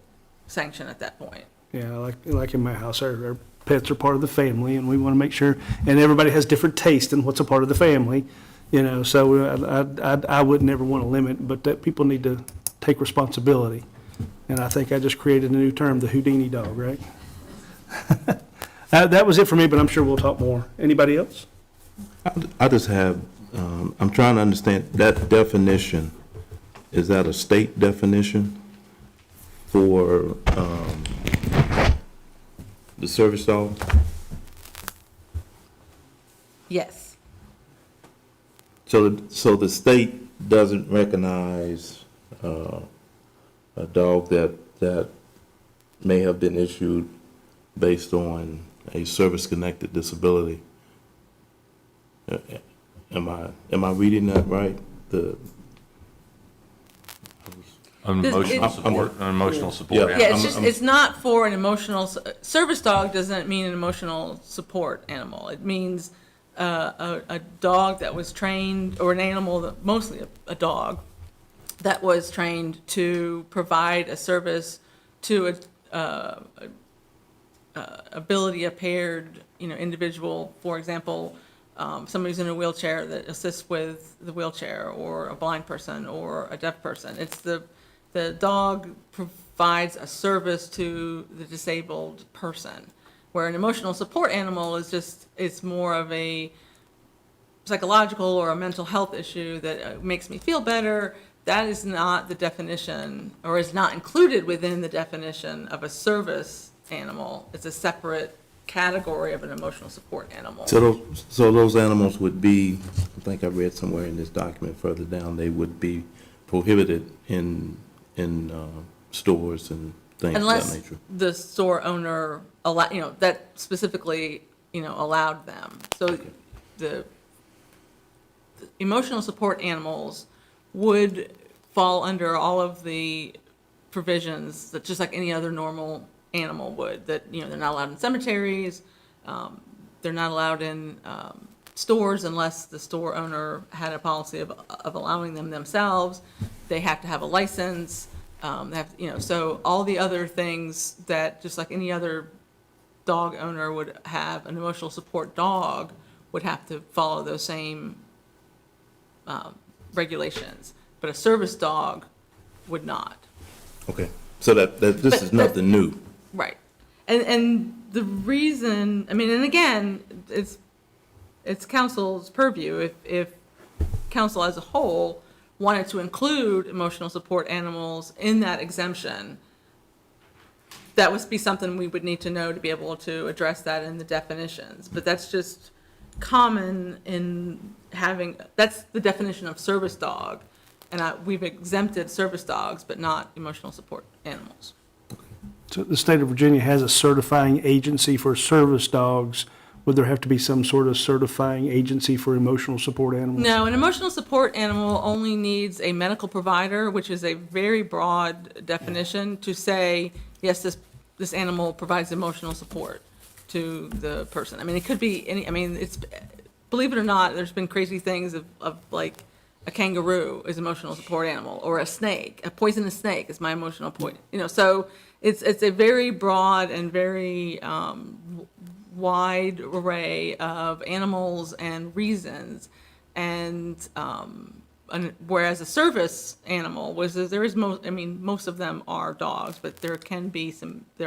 sanction at that point. Yeah, like in my house, our pets are part of the family, and we want to make sure, and everybody has different taste in what's a part of the family, you know, so I would never want to limit, but that people need to take responsibility. And I think I just created a new term, the Houdini dog, right? That was it for me, but I'm sure we'll talk more. Anybody else? I just have, I'm trying to understand, that definition, is that a state definition for the service dog? Yes. So the state doesn't recognize a dog that may have been issued based on a service-connected disability. Am I reading that right? Emotional support. Yeah. Yeah, it's just, it's not for an emotional, service dog doesn't mean an emotional support animal. It means a dog that was trained, or an animal, that mostly a dog, that was trained to provide a service to a ability impaired, you know, individual. For example, somebody who's in a wheelchair that assists with the wheelchair, or a blind person, or a deaf person. It's the dog provides a service to the disabled person, where an emotional support animal is just, it's more of a psychological or a mental health issue that makes me feel better. That is not the definition, or is not included within the definition of a service animal. It's a separate category of an emotional support animal. So those animals would be, I think I read somewhere in this document further down, they would be prohibited in stores and things of that Unless nature. the store owner you know, that specifically, you know, allowed them. So the emotional support animals would fall under all of the provisions that, just like any other normal animal would, that, you know, they're not allowed in cemeteries, they're not allowed in stores unless the store owner had a policy of allowing them themselves. They have to have a license. They have, you know, so all the other things that, just like any other dog owner would have, an emotional support dog would have to follow those same regulations, but a service dog would not. Okay, so that this is nothing new. Right. And the reason, I mean, and again, it's council's purview. If council as a whole wanted to include emotional support animals in that exemption, that would be something we would need to know to be able to address that in the definitions. But that's just common in having, that's the definition of service dog. And we've exempted service dogs, but not emotional support animals. So the state of Virginia has a certifying agency for service dogs. Would there have to be some sort of certifying agency for emotional support animals? No, an emotional support animal only needs a medical provider, which is a very broad definition to say, yes, this animal provides emotional support to the person. I mean, it could be any, I mean, it's, believe it or not, there's been crazy things of like a kangaroo is emotional support animal, or a snake, a poisonous snake is my emotional point. You know, so it's a very broad and very wide array of animals and reasons. And whereas a service animal there is most of them are dogs, but there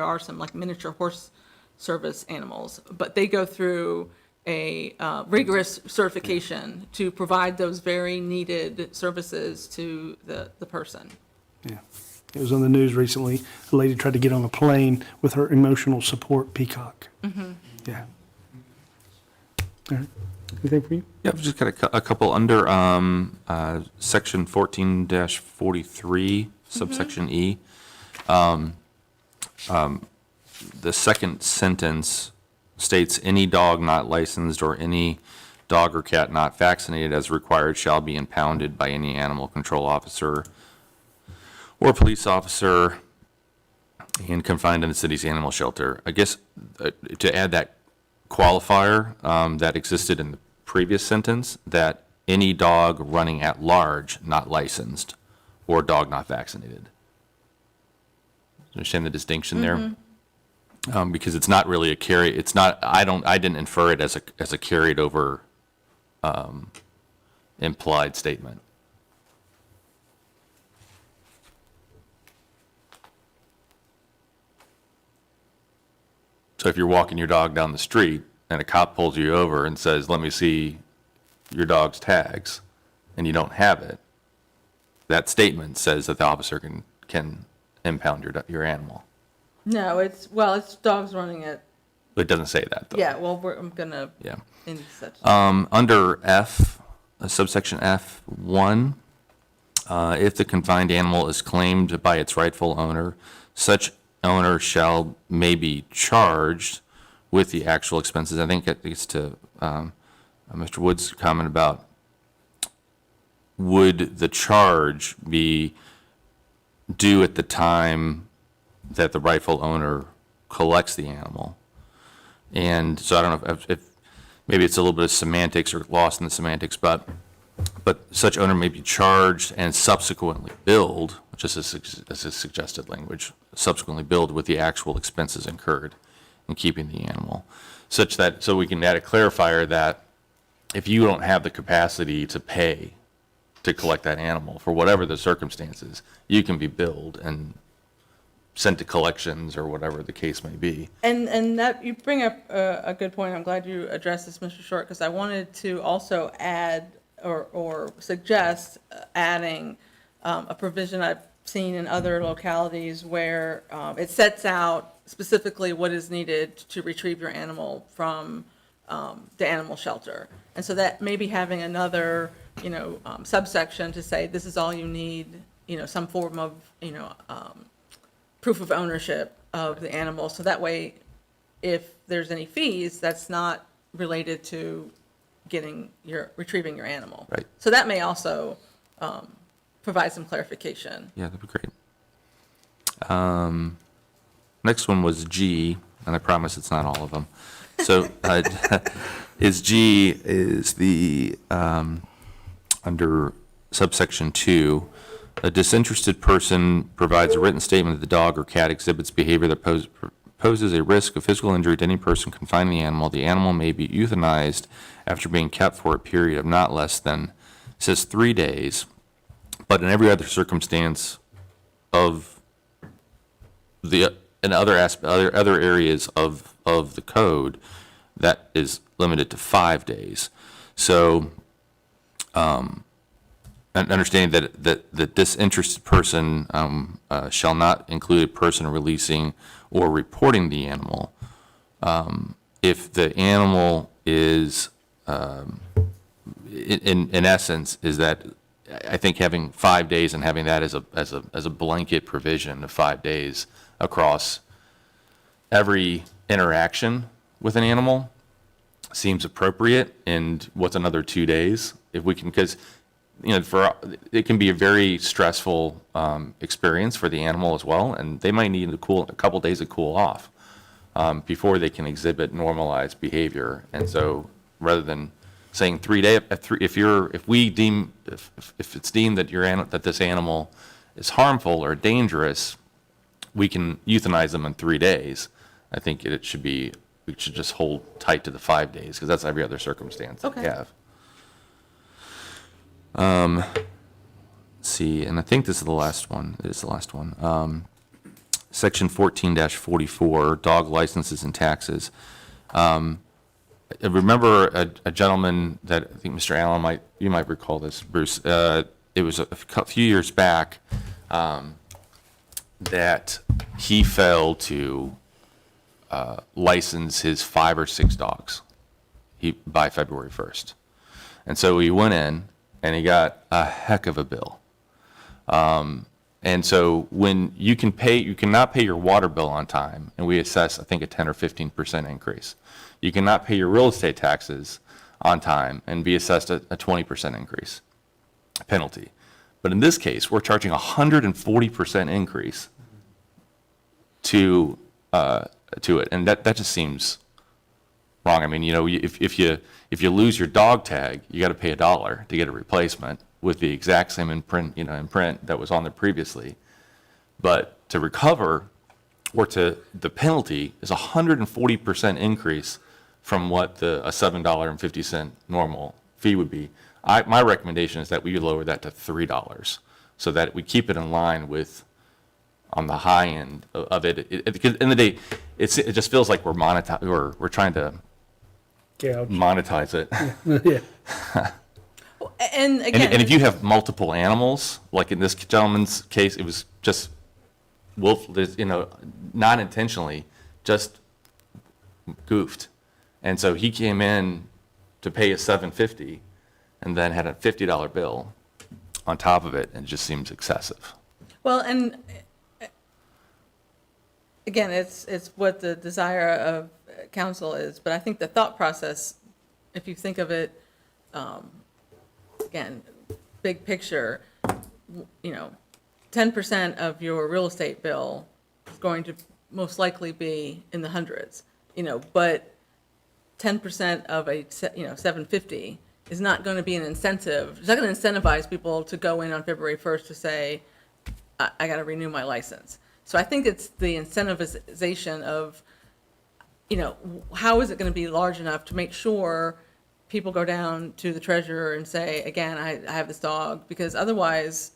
are some like miniature horse service animals, but they go through a rigorous certification to provide those very needed services to the person. Yeah. It was on the news recently. A lady tried to get on a plane with her emotional support peacock. Yeah. All right. Anything for you? Yeah, I've just got a couple under section 14-43, subsection E. The second sentence states, any dog not licensed or any dog or cat not vaccinated as required shall be impounded by any animal control officer or police officer and confined in the city's animal shelter. I guess to add that qualifier that existed in the previous sentence, that any dog running at large not licensed or dog not vaccinated. Understand the distinction there? Because it's not really a carry. It's not. I didn't infer it as a carried over implied statement. So if you're walking your dog down the street and a cop pulls you over and says, "Let me see your dog's tags," and you don't have it, that statement says that the officer can impound your animal. No, it's dogs running at. It doesn't say that, though. Yeah, well, I'm gonna. Yeah. In such. Under F, subsection F1, if the confined animal is claimed by its rightful owner, such owner may be charged with the actual expenses. I think it gets to Mr. Wood's comment about, would the charge be due at the time that the rightful owner collects the animal? And so I don't know if maybe it's a little bit of semantics or lost in the semantics, but such owner may be charged and subsequently billed, which is a suggested language, subsequently billed with the actual expenses incurred in keeping the animal, so we can add a clarifier that if you don't have the capacity to pay to collect that animal for whatever the circumstances, you can be billed and sent to collections or whatever the case may be. And that, you bring up a good point. I'm glad you addressed this, Mr. Short, because I wanted to also add or suggest adding a provision I've seen in other localities where it sets out specifically what is needed to retrieve your animal from the animal shelter. And so that maybe having another, subsection to say, this is all you need, some form of, proof of ownership of the animal. So that way, if there's any fees, that's not related to retrieving your animal. Right. So that may also provide some clarification. Yeah, that'd be great. Next one was G, and I promise it's not all of them. So G is the, under subsection 2, a disinterested person provides a written statement that the dog or cat exhibits behavior that poses a risk of physical injury to any person confining the animal. The animal may be euthanized after being kept for a period of not less than, it says 3 days, but in every other circumstance of in other areas of the code, that is limited to 5 days. So, and understanding that the disinterested person shall not include a person releasing or reporting the animal. If the animal is, in essence, is that I think having 5 days and having that as a blanket provision of 5 days across every interaction with an animal seems appropriate. And what's another 2 days if we can, because it can be a very stressful experience for the animal as well, and they might need a couple days to cool off before they can exhibit normalized behavior. And so, rather than saying 3 days, if it's deemed that this animal is harmful or dangerous, we can euthanize them in 3 days. I think it should be we should just hold tight to the 5 days, because that's every other circumstance that we Okay. have. See, and I think this is the last one. It is the last one. Section 14-44, dog licenses and taxes. I remember a gentleman that I think Mr. Allen you might recall this, Bruce. It was a few years back that he failed to license his 5 or 6 dogs by February 1st. And so he went in and he got a heck of a bill. And so when you cannot pay your water bill on time, and we assess, I think, a 10 or 15% increase. You cannot pay your real estate taxes on time and be assessed a 20% increase penalty. But in this case, we're charging a 140% increase to it, and that just seems wrong. I mean, if you lose your dog tag, you got to pay $1 to get a replacement with the exact same imprint that was on there previously. But to recover, the penalty is a 140% increase from what a $7.50 normal fee would be. My recommendation is that we lower that to $3, so that we keep it in line with, on the high end of it. Because at the end of the day, it just feels like we're trying to Gouge. monetize it. Yeah. And again. And if you have multiple animals, like in this gentleman's case, it was just not intentionally, just goofed. And so he came in to pay a $7.50 and then had a $50 bill on top of it, and it just seems excessive. Well, and again, it's what the desire of council is, but I think the thought process, if you think of it, again, big picture, 10% of your real estate bill is going to most likely be in the hundreds, but 10% of a $7.50 is not going to be an incentive. It's not going to incentivize people to go in on February 1st to say, I got to renew my license. So I think it's the incentivization of, how is it going to be large enough to make sure people go down to the treasurer and say, again, I have this dog, because otherwise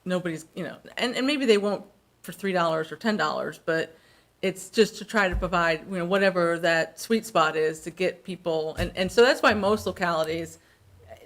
nobody's, and maybe they won't for $3 or $10, but it's just to try to provide, whatever that sweet spot is to get people. And so that's why most localities,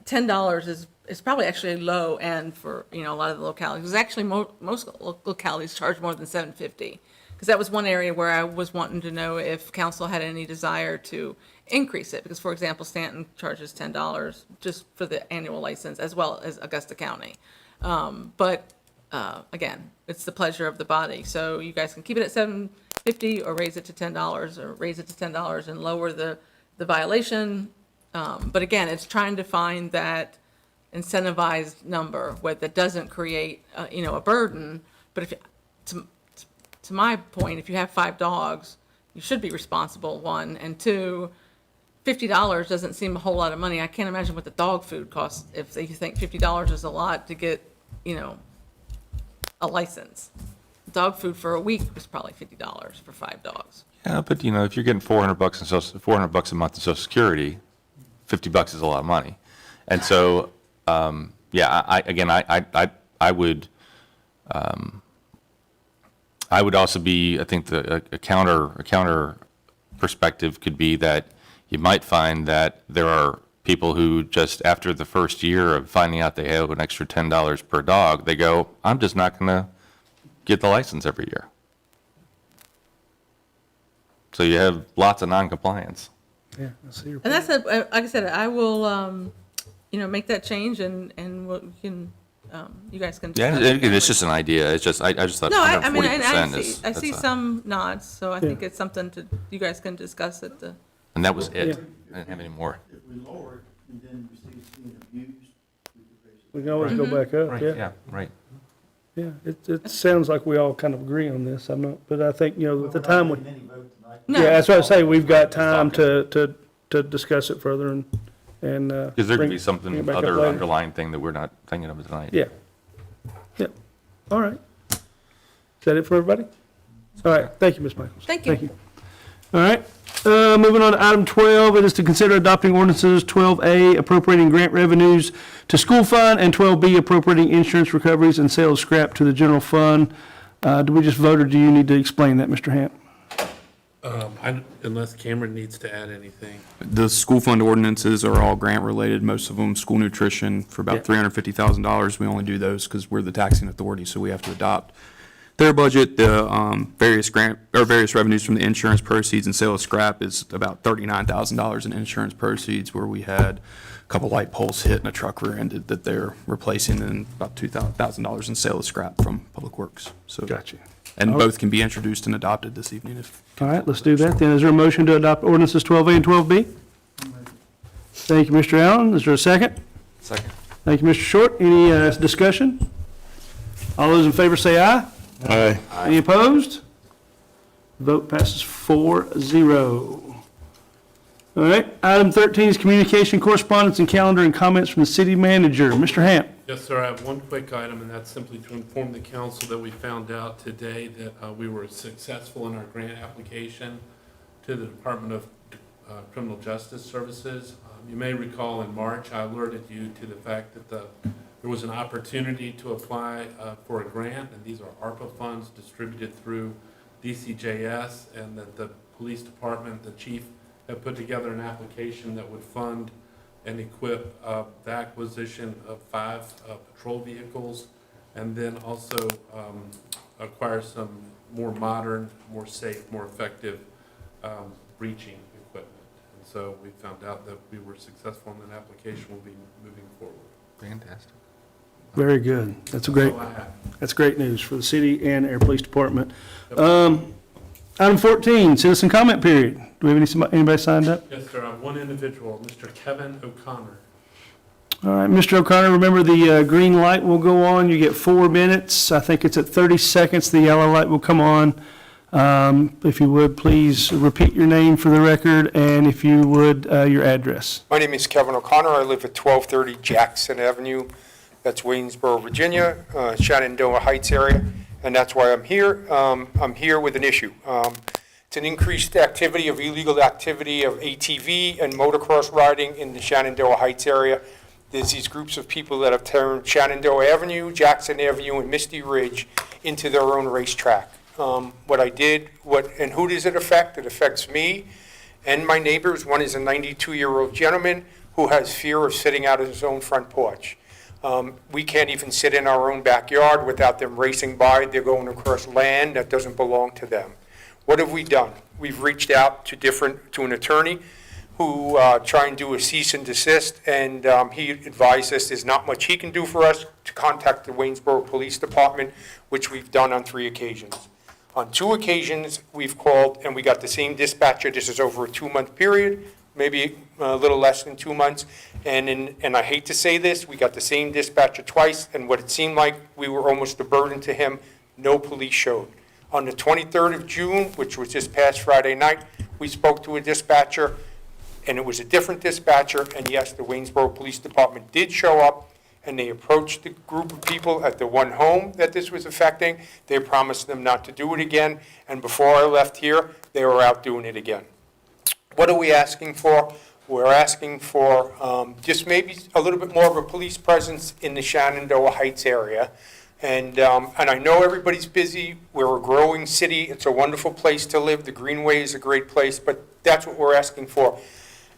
$10 is probably actually low end for, a lot of the localities. Because actually most localities charge more than $7.50. Because that was one area where I was wanting to know if council had any desire to increase it. Because, for example, Stanton charges $10 just for the annual license, as well as Augusta County. But again, it's the pleasure of the body. So you guys can keep it at $7.50 or raise it to $10, or raise it to $10 and lower the violation. But again, it's trying to find that incentivized number that doesn't create, a burden. But if to my point, if you have 5 dogs, you should be responsible, 1, and 2, $50 doesn't seem a whole lot of money. I can't imagine what the dog food costs if you think $50 is a lot to get, a license. Dog food for a week was probably $50 for 5 dogs. Yeah, but if you're getting $400 a month in Social Security, $50 is a lot of money. And so, I would also be, I think a counter perspective could be that you might find that there are people who just after the first year of finding out they have an extra $10 per dog, they go, I'm just not going to get the license every year. So you have lots of non-compliance. Yeah, I see your And point. that's, like I said, I will, make that change and we can, you guys can. Yeah, discuss it. it's just an idea. It's just, I just thought No, I mean, 140% I is. see that's some nods, so I think Yeah. it's something you guys can discuss at the. And that was it. Yeah. I didn't have any more. If we lower it and then we see it's being abused, we could raise it. We can always go back up, yeah. Yeah, right. Yeah, it sounds like we all kind of agree on this. I'm not, but I think, at the time, We're not getting any vote tonight. No. yeah, that's what I say, we've got time to discuss it further and. Because there could be bring something, it back up other later. underlying thing that we're not thinking of tonight. Yeah. Yeah. All right. Is that it for everybody? All right. Thank you, Ms. Michaels. Thank you. Thank you. All right. Moving on to item 12, it is to consider adopting ordinances 12A appropriating grant revenues to school fund and 12B appropriating insurance recoveries and sales scrap to the general fund. Do we just vote or do you need to explain that, Mr. Hamp? Unless Cameron needs to add anything. The school fund ordinances are all grant-related, most of them school nutrition for about $350,000. We only do those because we're the taxing authority, so we have to adopt their budget. The various revenues from the insurance proceeds and sale of scrap is about $39,000 in insurance proceeds, where we had a couple light poles hit and a truck rear-ended that they're replacing, and about $2,000 in sale of scrap from Public Works. So, Gotcha. and both can be introduced and adopted this evening if. All right, let's do that then. Is there a motion to adopt ordinances 12A and 12B? Thank you, Mr. Allen. Is there a second? Second. Thank you, Mr. Short. Any discussion? All those in favor say aye. Aye. Any opposed? Vote passes 4-0. All right, item 13 is communication, correspondence, and calendar and comments from the city manager. Mr. Hamp. Yes, sir. I have one quick item, and that's simply to inform the council that we found out today that we were successful in our grant application to the Department of Criminal Justice Services. You may recall in March, I alerted you to the fact that there was an opportunity to apply for a grant, and these are ARPA funds distributed through DCJS, and that the police department, the chief, have put together an application that would fund and equip the acquisition of 5 patrol vehicles, and then also acquire some more modern, more safe, more effective breaching equipment. And so we found out that we were successful in that application. We'll be moving forward. Fantastic. Very good. That's great news for the city and our police department. Item 14, citizen comment period. Do we have anybody signed up? Yes, sir. I have one individual, Mr. Kevin O'Connor. All right, Mr. O'Connor, remember the green light will go on. You get 4 minutes. I think it's at 30 seconds. The yellow light will come on. If you would, please repeat your name for the record, and if you would, your address. My name is Kevin O'Connor. I live at 1230 Jackson Avenue. That's Waynesboro, Virginia, Shenandoah Heights area, and that's why I'm here. I'm here with an issue. It's an increased activity of illegal activity of ATV and motocross riding in the Shenandoah Heights area. There's these groups of people that have turned Shenandoah Avenue, Jackson Avenue, and Misty Ridge into their own racetrack. And who does it affect? It affects me and my neighbors. One is a 92-year-old gentleman who has fear of sitting out of his own front porch. We can't even sit in our own backyard without them racing by. They're going across land that doesn't belong to them. What have we done? We've reached out to an attorney who try and do a cease and desist, and he advised us there's not much he can do for us, to contact the Waynesboro Police Department, which we've done on 3 occasions. On 2 occasions, we've called and we got the same dispatcher. This is over a 2-month period, maybe a little less than 2 months. And I hate to say this, we got the same dispatcher twice, and what it seemed like we were almost a burden to him. No police showed. On the 23rd of June, which was this past Friday night, we spoke to a dispatcher, and it was a different dispatcher. And yes, the Waynesboro Police Department did show up, and they approached the group of people at the one home that this was affecting. They promised them not to do it again, and before I left here, they were out doing it again. What are we asking for? We're asking for just maybe a little bit more of a police presence in the Shenandoah Heights area. And I know everybody's busy. We're a growing city. It's a wonderful place to live. The Greenway is a great place, but that's what we're asking for.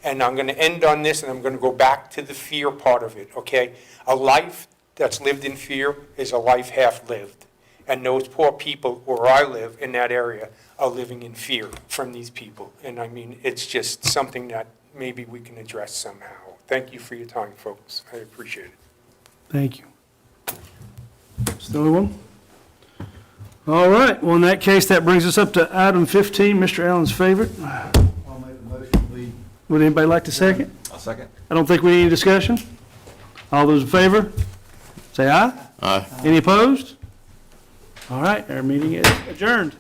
And I'm going to end on this, and I'm going to go back to the fear part of it, okay? A life that's lived in fear is a life half lived. And those poor people where I live in that area are living in fear from these people. And I mean, it's just something that maybe we can address somehow. Thank you for your time, folks. I appreciate it. Thank you. It's the only one? All right, well, in that case, that brings us up to item 15, Mr. Allen's favorite. I'll make the motion, Would anybody like to second? I'll second. I don't think we need any discussion. All those in favor, say aye. Aye. Any opposed? All right, our meeting is adjourned.